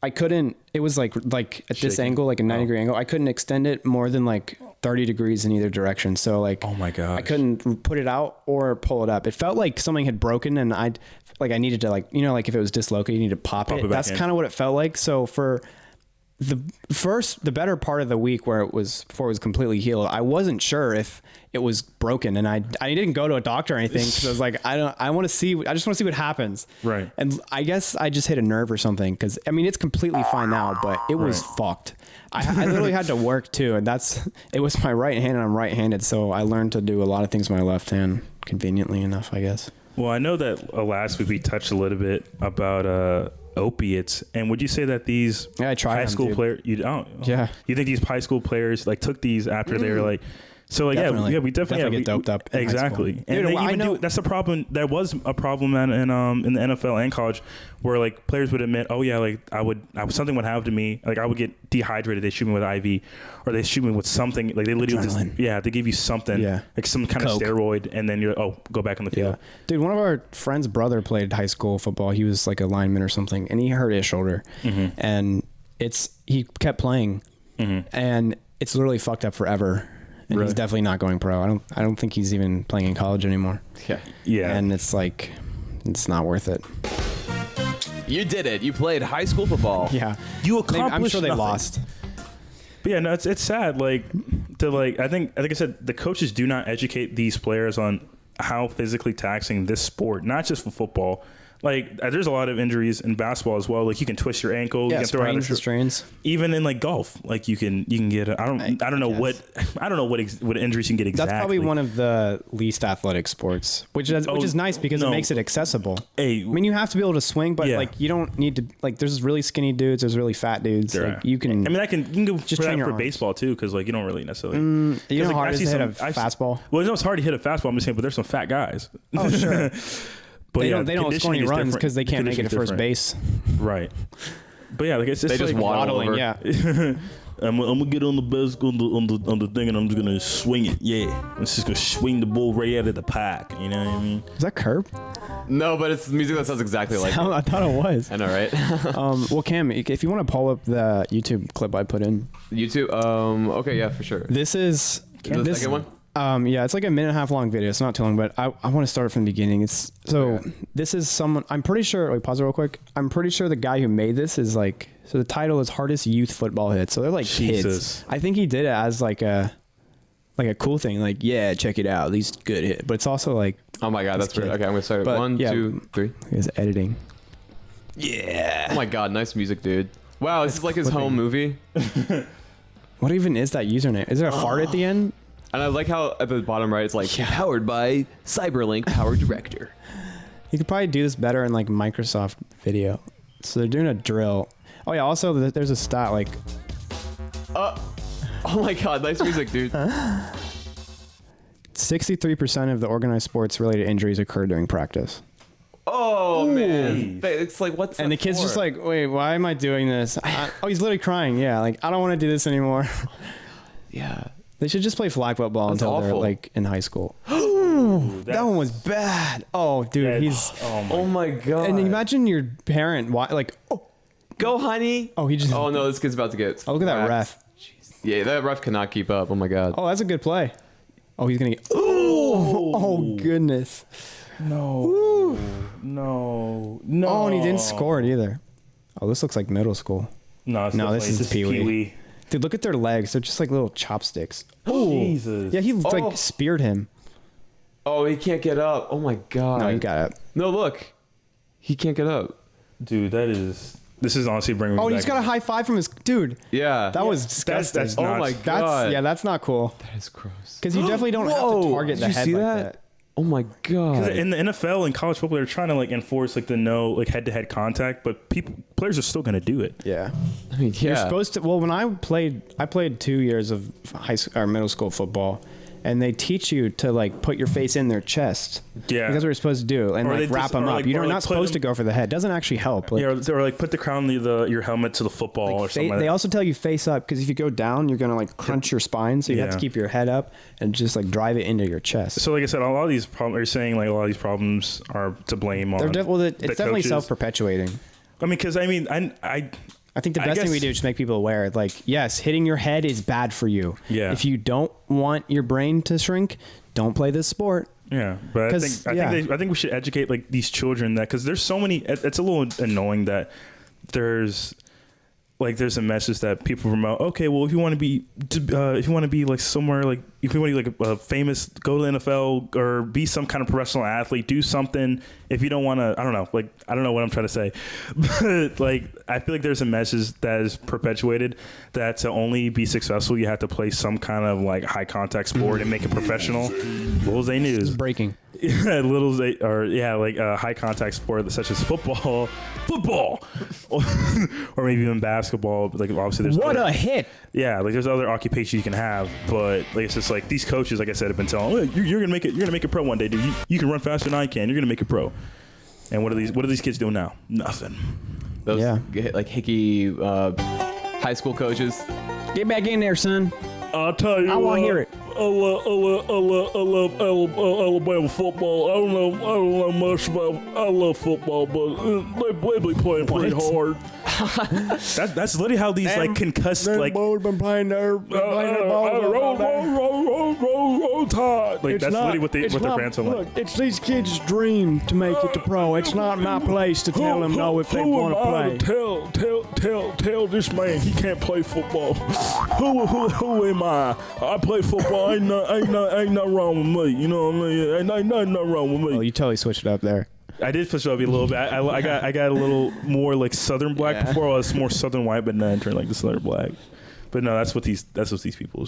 S1: I couldn't, it was like at this angle, like a 90-degree angle. I couldn't extend it more than like 30 degrees in either direction. So like,
S2: oh my gosh.
S1: I couldn't put it out or pull it up. It felt like something had broken and I needed to like if it was dislocated, you need to pop it. That's kind of what it felt like. So for the better part of the week before it was completely healed, I wasn't sure if it was broken and I didn't go to a doctor or anything because I was like, I just want to see what happens.
S2: Right.
S1: And I guess I just hit a nerve or something because I mean, it's completely fine now, but it was fucked. I literally had to work too. And it was my right hand and I'm right-handed. So I learned to do a lot of things with my left hand conveniently enough, I guess.
S2: Well, I know that last week we touched a little bit about opiates, and would you say that these high school players? You think these high school players like took these after they were like? So like, we definitely get doped up. Exactly, and that's the problem. There was a problem in the NFL and college where like players would admit, oh yeah, like something would happen to me, like I would get dehydrated. They shoot me with IV, or they shoot me with something. Like they literally they give you something, like some kind of steroid, and then you're go back on the field.
S1: Yeah. Dude, one of our friend's brother played high school football. He was like a lineman or something, and he hurt his shoulder, and he kept playing, and it's literally fucked up forever. And he's definitely not going pro. I don't think he's even playing in college anymore. Yeah. And it's like, it's not worth it.
S3: You did it. You played high school football.
S1: Yeah.
S2: You accomplished
S1: I'm sure they
S2: nothing.
S1: lost.
S2: But yeah, no, it's sad. Like I think I said the coaches do not educate these players on how physically taxing this sport, not just for football. Like there's a lot of injuries in basketball as well. Like you can twist your ankle, you can throw out
S1: strains.
S2: Even in like golf, like you can get. I don't know what injuries you can get exactly.
S1: That's probably one of the least athletic sports, which is nice because it makes it accessible. I mean, you have to be able to swing, but like you don't need to. Like there's really skinny dudes, there's really fat dudes. Like, you can.
S2: I mean, you can go
S1: just
S2: for baseball too, because like you don't really necessarily.
S1: You know how hard it is to hit a fastball.
S2: Well, it's hard to hit a fastball. I'm just saying, but there's some fat guys.
S1: Oh sure. But they don't score any runs
S2: different.
S1: because they can't make it to first base.
S2: Right. But yeah, like it's just
S3: they just
S2: like
S3: waddling.
S1: Yeah.
S2: I'm gonna get on the best on the thing and I'm just gonna swing it. Yeah, I'm just gonna swing the ball right out of the pack. You know what I mean?
S1: Is that Curb?
S3: No, but it's music that sounds exactly like it.
S1: I thought it was.
S3: I know, right?
S1: Well, Cam, if you want to pull up the YouTube clip I put in.
S3: YouTube. Okay, yeah, for sure.
S1: This is
S3: the second one.
S1: Yeah, it's like a 1.5 minute long video. It's not too long, but I want to start from the beginning. This is someone, I'm pretty sure, wait, pause it real quick. I'm pretty sure the guy who made this is like, so the title is Hardest Youth Football Hit. So they're like kids. I think he did it as like a cool thing. Like, yeah, check it out. These good hit. But it's also like.
S3: Oh my God, that's weird. Okay, I'm going to start it. 1, 2, 3.
S1: His editing.
S3: Yeah. Oh my God, nice music, dude. Wow, this is like his home movie.
S1: What even is that username? Is there a fart at the end?
S3: And I like how at the bottom right it's like powered by Cyberlink Power Director.
S1: You could probably do this better in like Microsoft Video. So they're doing a drill. Oh yeah, also there's a stat like
S3: oh my God, nice music, dude.
S1: 63% of the organized sports related injuries occur during practice.
S3: Oh man. It's like what's
S1: and the kid's just like, wait, why am I doing this? He's literally crying. Yeah, like I don't want to do this anymore.
S3: Yeah.
S1: They should just play flag football until they're like in high school. That one was bad. Oh, dude,
S3: oh my God.
S1: And imagine your parent like,
S3: go, honey.
S1: Oh, he just.
S3: Oh no, this kid's about to get.
S1: Oh, look at that ref.
S3: Jeez. Yeah, that ref cannot keep up. Oh my God.
S1: Oh, that's a good play. Oh, he's gonna get. Oh goodness.
S2: No. No.
S1: Oh, and he didn't score it either. Oh, this looks like middle school.
S2: No,
S1: this is Pee-wee. Dude, look at their legs. They're just like little chopsticks.
S2: Oh, Jesus.
S1: Yeah, he like speared him.
S3: Oh, he can't get up. Oh my god.
S1: No, he got up.
S3: No, look. He can't get up.
S2: Dude, this is honestly bringing me back.
S1: Oh, he's got a high five from his dude.
S3: Yeah.
S1: That was disgusting.
S2: That's
S3: oh
S2: nuts.
S3: my god.
S1: That's not cool.
S3: That is gross.
S1: Because you definitely don't have to target the head like that.
S3: Oh my god.
S2: In the NFL and college football, they're trying to like enforce like the no like head-to-head contact, but players are still going to do it.
S1: Yeah.
S3: I mean, yeah.
S1: You're supposed to. Well, when I played 2 years of high school or middle school football, and they teach you to like put your face in their chest.
S2: Yeah.
S1: Like, that's what you're supposed to do, and
S2: Or
S1: like wrap them up. You're not supposed to go for the head. It doesn't actually help. Like,
S2: Or like put the crown your helmet to the football or something like that.
S1: They also tell you face up because if you go down, you're gonna like crunch your spine, so you have to keep your head up and just like drive it into your chest.
S2: So like I said, a lot of these problems. You're saying like a lot of these problems are to blame on.
S1: It's definitely
S2: coaches.
S1: Self-perpetuating.
S2: I mean, because
S1: I think the best thing we do is just make people aware. Like, yes, hitting your head is bad for you.
S2: Yeah.
S1: If you don't want your brain to shrink, don't play this sport.
S2: Yeah, but I think we should educate like these children that because there's so many. It's a little annoying that there's a message that people promote. Okay, well, if you want to be like somewhere like if you want to be like a famous, go to the NFL or be some kind of professional athlete, do something. If you don't want to, I don't know what I'm trying to say, but like I feel like there's a message that is perpetuated that to only be successful you have to play some kind of like high contact sport and make it professional. Little Zay News.
S1: It's breaking.
S2: Yeah, high contact sport such as football, or maybe even basketball. Like obviously, there's
S1: a hit.
S2: Yeah, like there's other occupations you can have, but like it's just like these coaches, like I said, have been telling, you're gonna make it pro one day, dude. You can run faster than I can. You're gonna make it pro. And what are these kids doing now? Nothing.
S3: Those like hickey high school coaches.
S1: Get back in there, son.
S6: I'll tell you.
S1: I want to hear it.
S6: I love Alabama football. I don't know much about. I love football, but they be playing pretty hard.
S2: That's literally how these like concussed like.
S1: been playing their
S6: Roll Tide.
S2: Like that's literally what their fans are like.
S1: Look, it's these kids' dream to make it to pro. It's not my place to tell them no if they want to play.
S6: Tell this man he can't play football. Who am I? I play football. Ain't nothing wrong with me. You know what I mean? Ain't nothing wrong with me.
S1: Oh, you totally switched it up there.
S2: I did switch it up a little bit. I got a little more like southern black before. I was more southern white, but then turned like the southern black. But no, that's what these people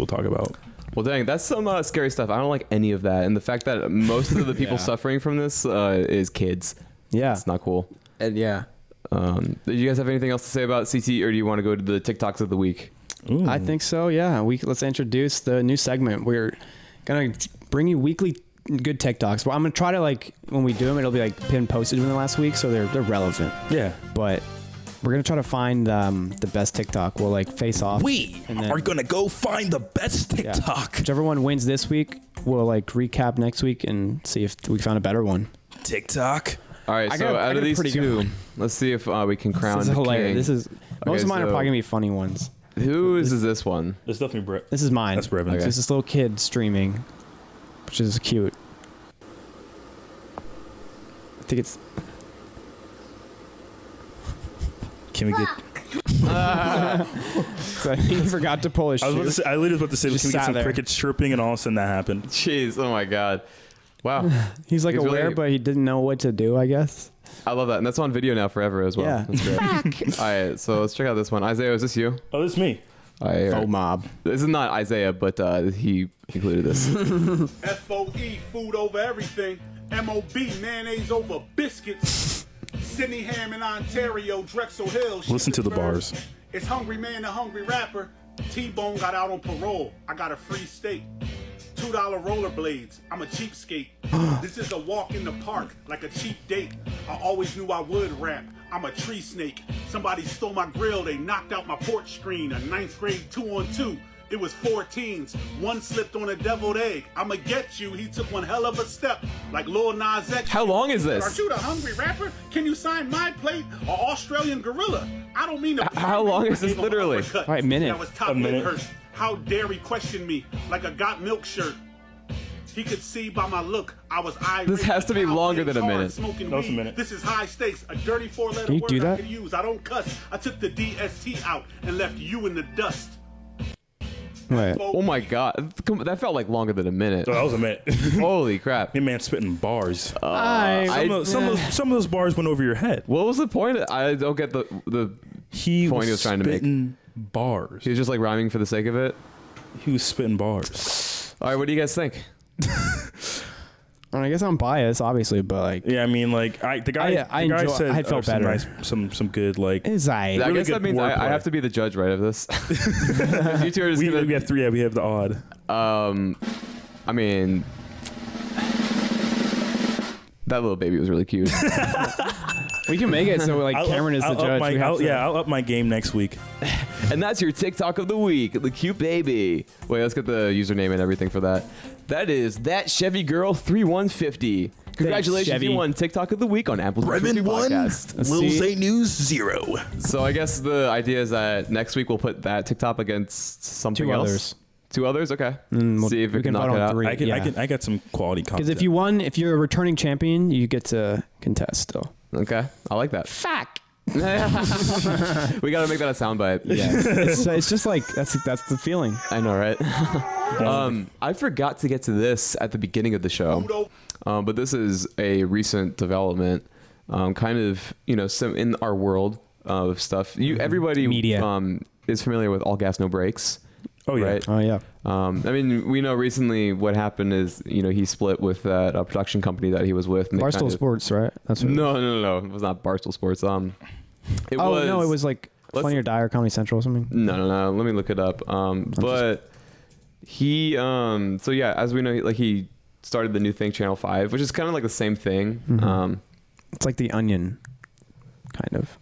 S2: talk about.
S3: Well, dang, that's some scary stuff. I don't like any of that, and the fact that most of the people suffering from this is kids.
S1: Yeah,
S3: it's not cool.
S1: Yeah.
S3: Do you guys have anything else to say about CTE, or do you want to go to the TikToks of the week?
S1: Ooh. I think so. Yeah, let's introduce the new segment. We're gonna bring you weekly good TikToks. Well, I'm gonna try to like when we do them, it'll be like pin posted in the last week, so they're relevant.
S2: Yeah,
S1: but we're gonna try to find the best TikTok. We'll like face off.
S6: We are gonna go find the best TikTok.
S1: Yeah. Whichever one wins this week, we'll like recap next week and see if we found a better one.
S6: TikTok.
S3: All right, so out of these two, let's see if we can crown.
S1: This is hilarious. Most of mine are probably gonna be funny ones.
S3: Whose is this one?
S2: It's definitely Brett.
S1: This is mine.
S2: That's Brevin.
S1: Okay. It's this little kid streaming, which is cute. I think it's.
S2: Can we get?
S1: So I think he forgot to pull his shoe.
S2: I literally was about to say, can we get some crickets chirping, and all of a sudden that happened.
S3: Jeez, oh my god. Wow.
S1: He's like aware, but he didn't know what to do, I guess.
S3: I love that. And that's on video now forever as well. Yeah. That's great. All right, so let's check out this one. Isaiah, is this you?
S2: Oh, this is me.
S1: Faux mob.
S3: This is not Isaiah, but he included this.
S7: FOE, food over everything. MOB, mayonnaise over biscuits. Sydney Ham in Ontario, Drexel Hill.
S2: Listen to the bars.
S7: It's Hungry Man, the Hungry Rapper. T-Bone got out on parole. I got a free steak. $2 rollerblades. I'm a cheapskate. This is a walk in the park, like a cheap date. I always knew I would rap. I'm a tree snake. Somebody stole my grill. They knocked out my porch screen. A 9th grade 2-on-2. It was 14s. One slipped on a deviled egg. I'ma get you. He took one hell of a step, like Lil Nas X.
S3: How long is this?
S7: Are you the Hungry Rapper? Can you sign my plate? Or Australian Gorilla? I don't mean to.
S3: How long is this literally?
S1: All right, minute.
S7: That was top
S2: a minute.
S7: hurt. How dare he question me like a got milk shirt? He could see by my look I was irate.
S3: This has to be longer than a minute.
S7: Smoking
S2: That was a
S7: weed.
S2: minute.
S7: This is high stakes. A dirty 4-letter
S1: Can you
S7: word
S1: do
S7: I
S1: that?
S7: could use. I don't cuss. I took the DST out and left you in the dust.
S1: Wait.
S3: Oh my god, that felt like longer than a minute.
S2: So that was a minute.
S3: Holy crap!
S2: Your man spitting bars.
S3: Some
S2: Some of those bars went over your head.
S3: What was the point? I don't get the
S2: He
S3: point he was trying to make.
S2: spitting bars.
S3: He was just like rhyming for the sake of it.
S2: He was spitting bars.
S3: All right, what do you guys think?
S1: I guess I'm biased, obviously, but like,
S2: Yeah, I mean, like the guy said
S1: I felt better.
S2: some good like.
S1: is
S3: I
S2: Really
S3: guess that
S2: good
S3: means I
S2: wordplay.
S3: have to be the judge, right, of this. You two are just
S2: We
S3: gonna,
S2: have three. Yeah, we have the odd.
S3: I mean, that little baby was really cute.
S1: we can make it so like Cameron is the judge.
S2: I'll up my game next week.
S3: And that's your TikTok of the week, the cute baby. Wait, let's get the username and everything for that. That is that Chevy Girl 3150. Congratulations,
S1: Chevy.
S3: you won TikTok of the week on Apple's Podcast.
S6: Lil Zay News 0.
S3: So I guess the idea is that next week we'll put that TikTok against something
S1: Two
S3: else.
S1: others.
S3: Two others, okay.
S1: we
S3: See if we can
S1: can
S3: knock
S1: vote
S3: it
S1: on
S3: out.
S1: three.
S2: I got some quality content.
S1: Because if you're a returning champion, you get to contest still.
S3: Okay, I like that.
S1: Fuck.
S3: We gotta make that a soundbite.
S1: Yeah. it's just like that's the feeling.
S3: I know, right? I forgot to get to this at the beginning of the show, but this is a recent development, kind of some in our world of stuff. Everybody
S1: Media.
S3: Is familiar with All Gas No Brakes.
S2: Oh yeah.
S3: Right?
S1: Oh yeah.
S3: I mean, we know recently what happened is he split with that production company that he was with. And they
S1: Barstool
S3: kind of,
S1: Sports, right? That's what
S3: No. It was not Barstool Sports. It
S1: was like Funny or Die or Comedy Central or something.
S3: No. Let me look it up. But he, so yeah, as we know, like he started the new thing, Channel 5, which is kind of like the same thing.
S1: Mm-hmm. It's like The Onion, kind of.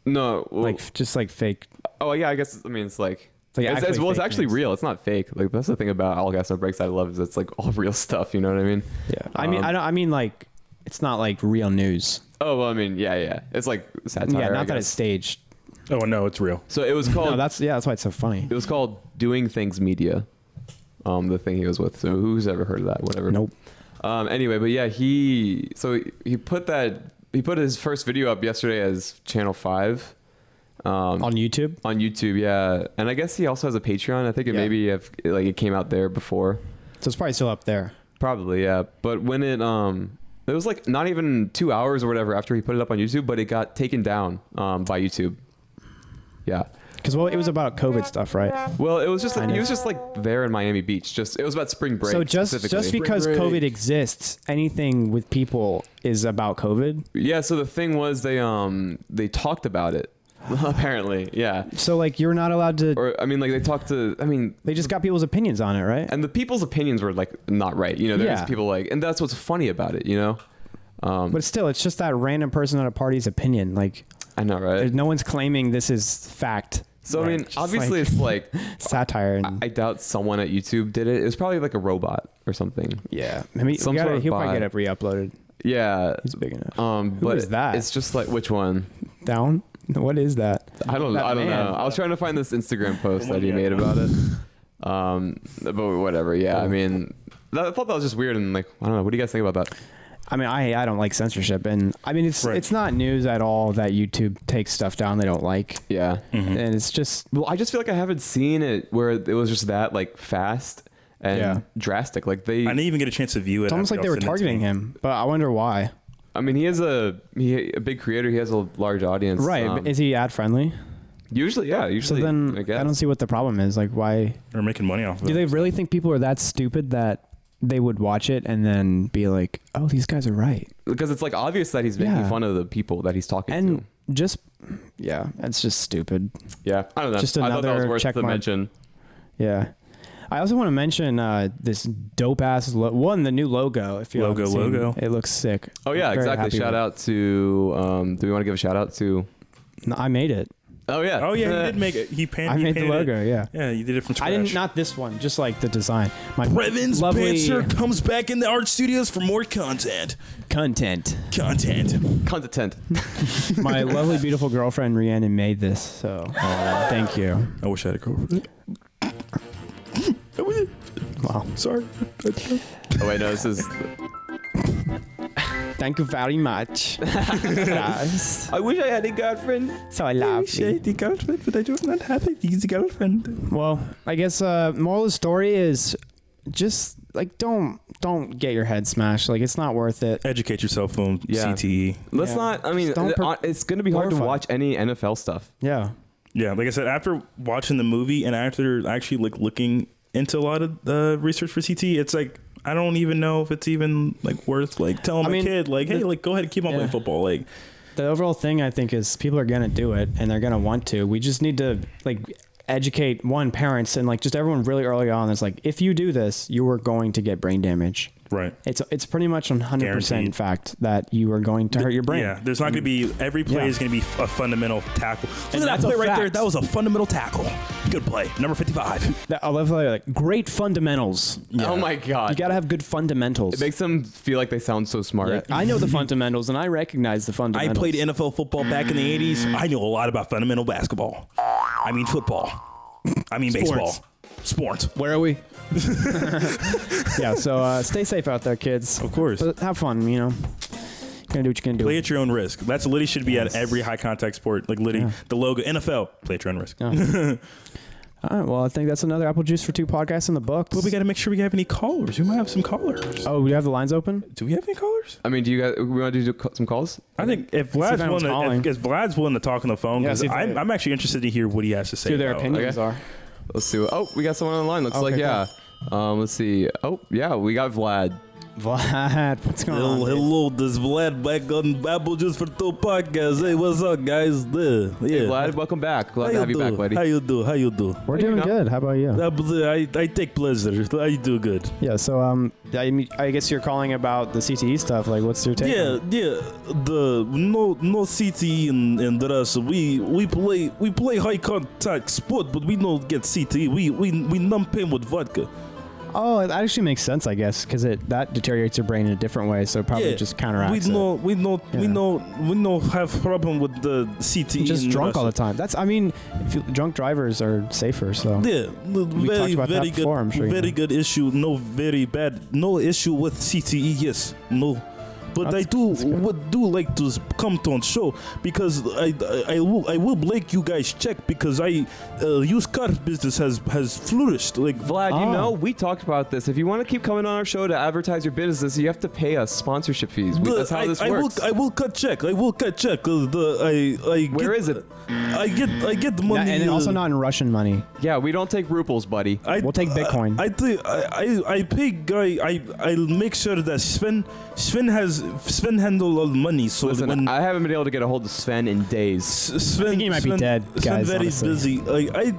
S3: No, well,
S1: Like just like fake.
S3: oh yeah, I guess. I mean, it's like.
S1: Like
S3: It's
S1: actually fake
S3: actually
S1: news.
S3: real. It's not fake. Like that's the thing about All Gas No Brakes I love is it's like all real stuff. You know what I mean?
S1: Yeah. I mean like it's not like real news.
S3: Oh well, I mean, yeah. It's like satire.
S1: Yeah,
S3: I
S1: not that
S3: guess.
S1: it's staged.
S2: Oh no, it's real.
S3: So it was called.
S1: No, that's why it's so funny.
S3: It was called Doing Things Media. The thing he was with. So who's ever heard of that? Whatever.
S1: Nope.
S3: Anyway, but yeah, he put his first video up yesterday as Channel 5.
S1: On YouTube?
S3: On YouTube, yeah. And I guess he also has a Patreon. I think it came out there before.
S1: So it's probably still up there.
S3: Probably, yeah. But when it was like not even 2 hours or whatever after he put it up on YouTube, but it got taken down by YouTube. Yeah.
S1: Because it was about COVID stuff, right?
S3: Well, it was just he was just like there in Miami Beach. It was about spring break.
S1: So just
S3: specifically.
S1: because COVID exists, anything with people is about COVID.
S3: Yeah. So the thing was they talked about it. Apparently, yeah.
S1: So like you're not allowed to.
S3: Or I mean, like
S1: They just got people's opinions on it, right?
S3: and the people's opinions were like not right. There's
S1: Yeah.
S3: people like, and that's what's funny about it.
S1: But still, it's just that random person at a party's opinion. Like
S3: I know, right?
S1: no one's claiming this is fact.
S3: So I mean,
S1: Just
S3: obviously,
S1: like
S3: it's like
S1: satire and
S3: I doubt someone at YouTube did it. It was probably like a robot or something.
S1: yeah. I mean,
S3: Some sort of
S1: he'll probably
S3: bot.
S1: get it re-uploaded.
S3: Yeah.
S1: He's big enough.
S3: Who
S1: is that?
S3: It's just like which one?
S1: Down? What is that?
S3: I don't
S1: That man.
S3: know. I was trying to find this Instagram post that he made about it. But whatever. Yeah. I mean, I thought that was just weird and like I don't know. What do you guys think about that?
S1: I mean, I don't like censorship, and I mean it's not news at all that YouTube takes stuff down they don't like,
S3: Yeah.
S1: and it's just
S3: Well, I just feel like I haven't seen it where it was just that like fast and drastic. Like
S2: I didn't even get a chance to view it.
S1: it's almost like they were targeting him. But I wonder why.
S3: I mean, he has a big creator. He has a large audience.
S1: Right? But is he ad friendly?
S3: Usually, yeah.
S1: So
S3: Usually,
S1: then
S3: I guess.
S1: I don't see what the problem is. Like, why
S2: They're making money off of
S1: do
S2: it.
S1: they really think people are that stupid that they would watch it and then be like, "Oh, these guys are right"?
S3: Because it's like obvious that he's making fun of the people that he's talking
S1: And
S3: to.
S1: just it's just stupid.
S3: Yeah, I don't know.
S1: just
S3: I thought that was
S1: another
S3: worth
S1: check
S3: the
S1: mark.
S3: mention.
S1: Yeah. I also want to mention this dope ass the new logo. If you haven't seen,
S2: Logo.
S1: it looks sick.
S3: Oh yeah,
S1: I'm very
S3: exactly.
S1: happy
S3: Shout
S1: with
S3: out to. Do we want to give a shout out to?
S1: it. No, I made it.
S3: Oh yeah.
S2: Oh yeah, he did make it. He painted.
S1: I made the
S2: painted
S1: logo.
S2: It.
S1: Yeah.
S2: Yeah, you did it from scratch.
S1: I didn't. Not this one. Just like the design. My
S6: Brevin's
S1: lovely
S6: Banter comes back in the art studios for more content.
S1: content.
S3: Content.
S1: My lovely, beautiful girlfriend Rhiannon made this. So thank you.
S2: I wish I had a girlfriend.
S1: Wow.
S2: Sorry.
S3: Oh wait, no, this is.
S1: Thank you very much. Yes.
S3: I wish I had a girlfriend.
S1: So I love you.
S2: the girlfriend, but I do not have an easy girlfriend.
S1: Well, I guess moral of the story is just like don't get your head smashed. Like it's not worth it.
S2: Educate yourself on CTE.
S3: Let's not. I mean, it's going to be hard to watch any NFL stuff.
S1: Yeah.
S2: Yeah, like I said, after watching the movie and after actually like looking into a lot of the research for CTE, it's like I don't even know if it's even like worth like telling my kid like, hey, like go ahead and keep on playing football. Like
S1: the overall thing I think is people are gonna do it and they're gonna want to. We just need to like educate parents and like just everyone really early on. It's like if you do this, you are going to get brain damage.
S2: Right.
S1: It's pretty much 100% fact that you are going to hurt your brain.
S2: Yeah. There's not going to be every play is going to be a fundamental tackle. Look at that play right there. That was a fundamental tackle. Good play. Number 55.
S1: I love like great fundamentals.
S3: Yeah. Oh my God.
S1: You got to have good fundamentals.
S3: It makes them feel like they sound so smart.
S1: Yeah. I know the fundamentals and I recognize the fundamentals.
S2: I played NFL football back in the 80s. I know a lot about fundamental basketball. I mean football. I mean baseball. Sports.
S1: Where are we? Yeah, so stay safe out there, kids.
S2: Of course.
S1: But have fun, you know. You're going to do what you can do.
S2: Play at your own risk. That's literally should be at every high contact sport. Like literally the logo, NFL, play at your own risk.
S1: Yeah. All right, well, I think that's another Apple Juice for Two podcast in the books.
S2: But we got to make sure we have any callers. We might have some callers.
S1: Oh, we have the lines open?
S2: Do we have any callers?
S3: I mean, do you guys, we want to do some calls?
S2: I think if Vlad's willing to talk on the phone, because I'm actually interested to hear what he has to say.
S1: See what their opinions are.
S3: Let's see. We got someone on the line. Looks like, yeah. Let's see. Oh, yeah, we got Vlad.
S1: Vlad, what's going on?
S2: Hello, this is Vlad back on Apple Juice for Two podcast. Hey, what's up, guys?
S3: Hey, Vlad, welcome back. Glad to have you back, buddy.
S2: How you do?
S1: We're doing good. How about you?
S2: I take pleasure. I do good.
S1: Yeah, so I guess you're calling about the CTE stuff. Like, what's your take?
S2: Yeah. The no CTE in the rest. We play high contact sport, but we don't get CTE. We numb pain with vodka.
S1: Oh, it actually makes sense, I guess, because that deteriorates your brain in a different way, so it probably just counteracts
S2: we know have problem with the CTE.
S1: Just drunk all the time. Drunk drivers are safer. So we talked about that before, I'm sure.
S2: Very good issue. No issue with CTE. Yes, no. But I would like to come to on show because I will make you guys check because used car business has flourished. Like
S3: Vlad, we talked about this. If you want to keep coming on our show to advertise your business, you have to pay us sponsorship fees. That's how this works.
S2: I will cut check. Where
S3: is it?
S2: I get the money,
S1: and also not in Russian money.
S3: Yeah, we don't take rubles, buddy.
S1: We'll take Bitcoin.
S2: I pay guy. I make sure that Sven handle all the money. So
S3: listen, I haven't been able to get a hold of Sven in days.
S1: I think he might be dead, guys.
S2: Sven very busy.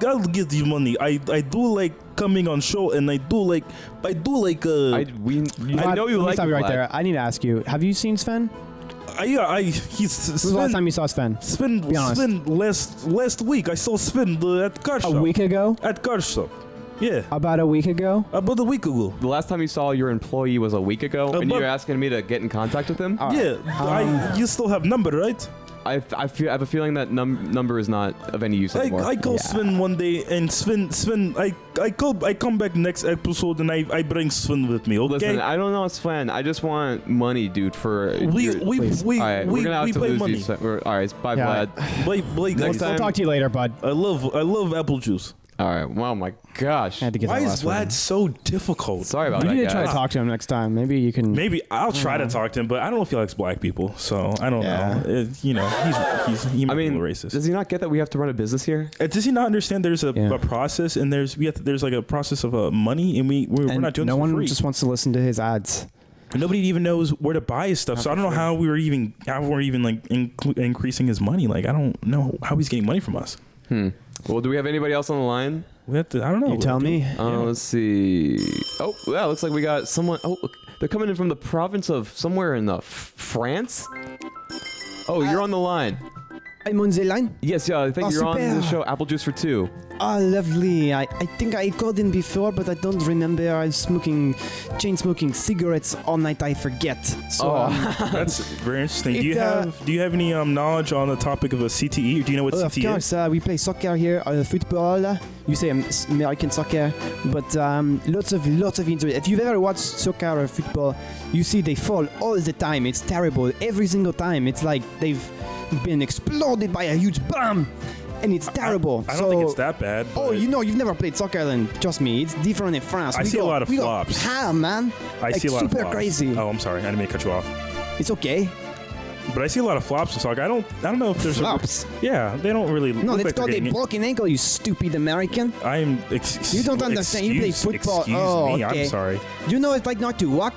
S2: I'll get you money. I do like coming on show, and I know you
S3: like
S1: Let me stop you right there. I need to ask you: have you seen Sven?
S2: When was
S1: the last time you saw Sven?
S2: Sven last week. I saw Sven at car shop.
S1: A week ago?
S2: At car shop. Yeah.
S1: About a week ago?
S2: About a week ago.
S3: The last time you saw your employee was a week ago, and you're asking me to get in contact with him?
S2: Yeah. You still have number, right?
S3: I have a feeling that number is not of any use anymore.
S2: I call Sven one day, and Sven, I come back next episode, and I bring Sven with me. Okay.
S3: Listen, I don't know Sven. I just want money, dude. For
S2: we
S3: we're gonna have to lose
S2: money.
S3: You. All right, bye, Vlad.
S2: Bye, guys.
S1: I'll talk to you later, bud.
S2: I love apple juice.
S3: All right. Wow, my gosh.
S1: I had to get
S2: Why
S1: that
S2: is
S1: last
S2: Vlad so difficult?
S3: Sorry about
S1: that.
S3: that.
S1: You need to try to talk to him next time. Maybe you can.
S2: Maybe I'll try to talk to him, but I don't know if he likes black people, so I don't know. He might be a little racist.
S3: Does he not get that we have to run a business here?
S2: Does he not understand there's a process, and there's like a process of money, and we're not doing.
S1: No
S2: this for
S1: one
S2: free.
S1: just wants to listen to his ads.
S2: Nobody even knows where to buy his stuff, so I don't know how we're even like increasing his money. Like I don't know how he's getting money from us.
S3: Well, do we have anybody else on the line?
S2: I don't know.
S1: You tell me.
S3: Let's see. Oh, yeah, looks like we got someone. Oh, look, they're coming in from the province of somewhere in France. Oh, you're on the line.
S1: I'm on the line.
S3: Yes, yeah, I think
S1: Oh,
S3: you're on the
S1: super.
S3: show Apple Juice for Two.
S1: Oh, lovely. I think I called in before, but I don't remember. I was chain smoking cigarettes all night. I forget. So,
S2: That's very interesting. Do
S1: It,
S2: you have any knowledge on the topic of a CTE? Do you know what
S1: of
S2: CTE is?
S1: course, we play soccer here, football. You say American soccer, but lots of injuries. If you've ever watched soccer or football, you see they fall all the time. It's terrible. Every single time. It's like they've been exploded by a huge bomb, and it's terrible.
S2: I don't think it's that bad.
S1: Oh,
S2: but
S1: you've never played soccer, then trust me, it's different in France.
S2: I see a lot of
S1: we
S2: flops.
S1: Go man.
S2: I see a lot
S1: super
S2: of flops.
S1: crazy.
S2: Oh, I'm sorry. I didn't mean to cut you off.
S1: It's okay.
S2: But I see a lot of flops in soccer. I don't know if there's
S1: Flops.
S2: Yeah, they don't really.
S1: No,
S2: look
S1: it's
S2: like they're
S1: called a
S2: getting it.
S1: broken ankle, you stupid American. You don't understand. You play football.
S2: Excuse
S1: Oh,
S2: me.
S1: okay.
S2: I'm sorry.
S1: You know it's like not to walk.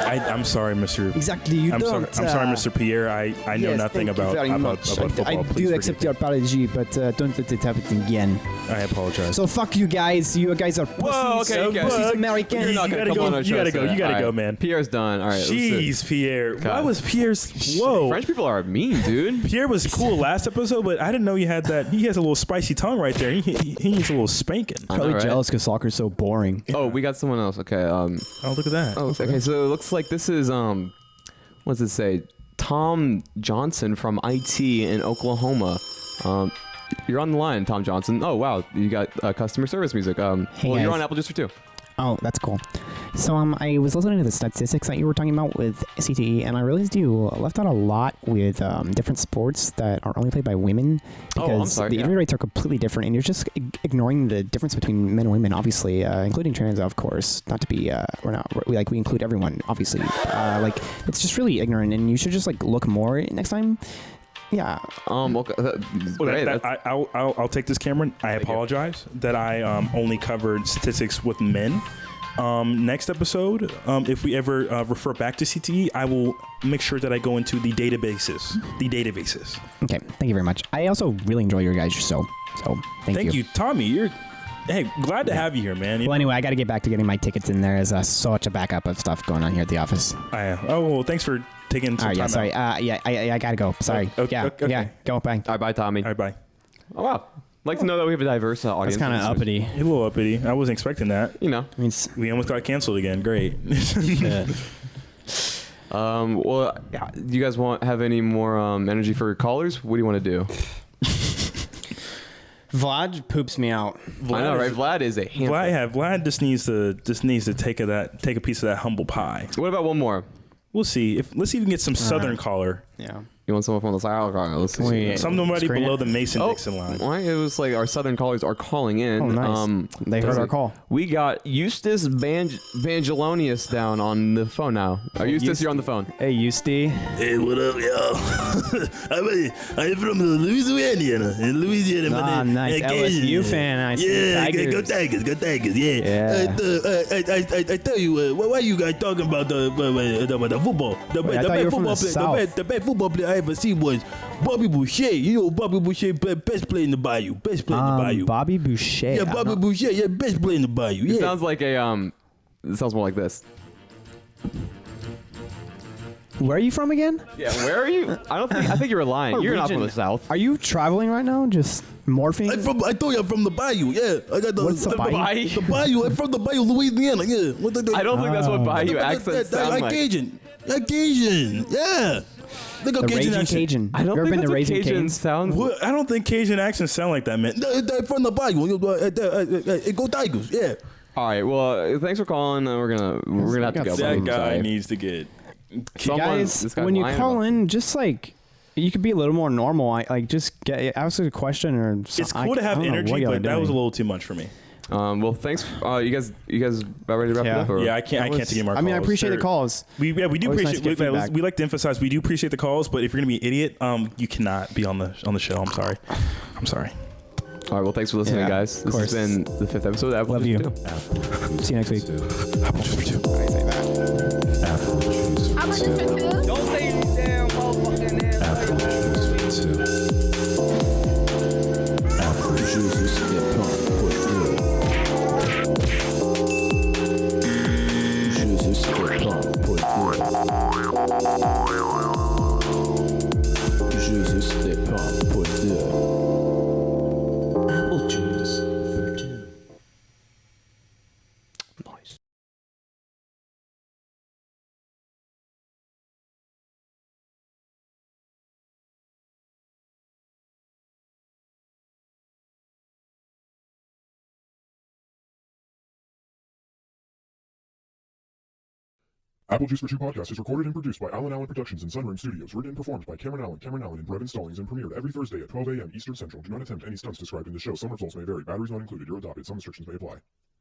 S2: I'm sorry, Mr.
S1: Exactly. You
S2: I'm
S1: don't.
S2: sorry. I'm sorry, Mr. Pierre. I know
S1: yes,
S2: nothing
S1: thank you
S2: about
S1: very much.
S2: football.
S1: I
S2: Please
S1: do accept
S2: forgive
S1: your apology, but don't let it happen again.
S2: me. I apologize.
S1: So fuck you guys. You guys are pussies.
S3: Whoa, okay,
S1: Pussies
S3: okay.
S1: Americans.
S3: You're not
S2: You
S3: gonna
S2: gotta
S3: come
S2: go.
S3: on our
S2: You
S3: show
S2: gotta
S3: today.
S2: go. You gotta
S3: All
S2: go,
S3: right.
S2: man.
S3: Pierre's done. All right. let's do it.
S2: Jeez, Pierre.
S3: Okay.
S2: Why was Pierre's? Whoa.
S3: French people are mean, dude.
S2: Pierre was cool last episode, but I didn't know you had that. He has a little spicy tongue right there. He needs a little spanking.
S3: I know,
S1: Probably
S3: right?
S1: jealous because soccer's so boring.
S3: Oh, we got someone else. Okay.
S2: Oh, look at that.
S3: Oh, okay. So it looks like this is what does it say? Tom Johnson from IT in Oklahoma. You're on the line, Tom Johnson. Oh wow, you got customer service music. Well,
S8: Hey,
S3: you're
S8: guys.
S3: on Apple Juice for Two.
S8: Oh, that's cool. So I was listening to the statistics that you were talking about with CTE, and I realized you left out a lot with different sports that are only played by women
S3: Oh,
S8: because
S3: I'm sorry,
S8: the
S3: yeah.
S8: injury rates are completely different, and you're just ignoring the difference between men and women, obviously, including trans, of course. Not to be, we include everyone, obviously. It's just really ignorant, and you should just look more next time. Yeah.
S3: Okay. Great.
S2: I'll take this, Cameron. I apologize that I only covered statistics with men. Next episode, if we ever refer back to CTE, I will make sure that I go into the databases.
S8: Okay. Thank you very much. I also really enjoy your guys' show. So thank you.
S2: Tommy. Hey, glad to have you here, man.
S8: Well, anyway, I got to get back to getting my tickets in there. There's such a backup of stuff going on here at the office.
S2: Well, thanks for taking some
S8: All right,
S2: time
S8: sorry.
S2: out.
S8: I gotta go. Sorry.
S2: Okay.
S8: Yeah. Go. Bye.
S3: All right, bye, Tommy.
S2: All right, bye.
S3: Oh wow. Like to know that we have a diverse audience.
S1: It's kind of uppity.
S2: A little uppity. I wasn't expecting that.
S3: You know.
S1: I mean, it's,
S2: We almost got canceled again. Great.
S1: shit.
S3: Well, yeah, do you guys have any more energy for callers? What do you want to do?
S1: Vlad poops me out.
S3: I know, right? Vlad is a handful.
S2: Vlad just needs to take a piece of that humble pie.
S3: What about one more?
S2: We'll see. Let's see if we can get some Southern caller.
S1: Yeah.
S3: You want someone from the South? Let's see.
S1: Wait.
S2: Somebody
S1: Screen
S2: below
S1: it.
S2: the Mason-Dixon line.
S3: Why? It was like our Southern callers are calling in.
S1: Oh, nice. They heard our call.
S3: We got Eustace Vangelonius down on the phone now. Eustace, you're on the phone.
S1: Hey, Eustace.
S6: Hey, what up, y'all? I'm from Louisiana. In Louisiana,
S1: Ah, nice. LSU fan. I see.
S6: Yeah,
S1: Tigers.
S6: go Tigers, yeah.
S1: Yeah.
S6: I tell you, why you guys talking about the football? The
S1: Wait, I thought you were from the South.
S6: the best football player I ever seen was Bobby Boucher. You know Bobby Boucher, best player in the Bayou. Best player in the Bayou.
S1: Bobby Boucher.
S6: Yeah, Bobby Boucher, yeah, best player in the Bayou.
S3: It
S6: Yeah.
S3: sounds like a It sounds more like this.
S1: Where are you from again?
S3: Yeah, where are you? I think you were lying.
S1: What
S3: You're not from
S1: region?
S3: the South.
S1: Are you traveling right now? Just morphing?
S6: I told you I'm from the Bayou. Yeah, I got the
S1: What's the Bayou?
S6: The Bayou. I'm from the Bayou, Louisiana. Yeah.
S3: I don't think that's what
S1: Oh.
S3: Bayou accents sound
S6: like
S3: like.
S6: Cajun. Like Cajun. Yeah. They got
S1: The
S6: Cajun
S1: Raging
S6: accent.
S1: Cajun.
S3: I don't
S1: you ever
S3: think
S1: been
S3: that's
S1: to
S3: what
S1: Raising
S3: Cajun
S1: Cane's?
S3: sounds.
S2: Well, I don't think Cajun accents sound like that, man.
S6: They're from the Bayou. Go Tigers. Yeah.
S3: All right. Well, thanks for calling. We're gonna have to go.
S2: That
S3: I'm
S2: guy
S3: sorry.
S2: needs to get.
S1: Guys,
S3: this guy's
S1: when you
S3: lying
S1: call
S3: about-
S1: in, just you could be a little more normal. Just ask a question or something.
S2: It's cool to have energy, but that was a little too much for me.
S3: Well, thanks. You guys about ready to wrap
S1: Yeah.
S3: it up? Or?
S2: Yeah, I can't take any more calls.
S1: I mean, I appreciate the
S2: They're-
S1: calls.
S2: We do
S1: Always nice
S2: appreciate.
S1: to get feedback.
S2: We like to emphasize we do appreciate the calls, but if you're gonna be an idiot, you cannot be on the show. I'm sorry.
S3: All right. Well, thanks for listening,
S1: Yeah,
S3: guys.
S1: of
S3: This has
S1: course.
S3: been the 5th episode. Of
S1: Love you. See you next week.
S9: Don't say you damn motherfucking
S10: Je Apple Juice for Two podcast is recorded and produced by Allen Allen Productions and Sunroom Studios. Written and performed by Cameron Allen, and Brevin Stallings, and premiered every Thursday at 12 a.m. Eastern Central. Do not attempt any stunts described in the show. Some results may vary. Batteries not included. You're adopted. Some restrictions may apply.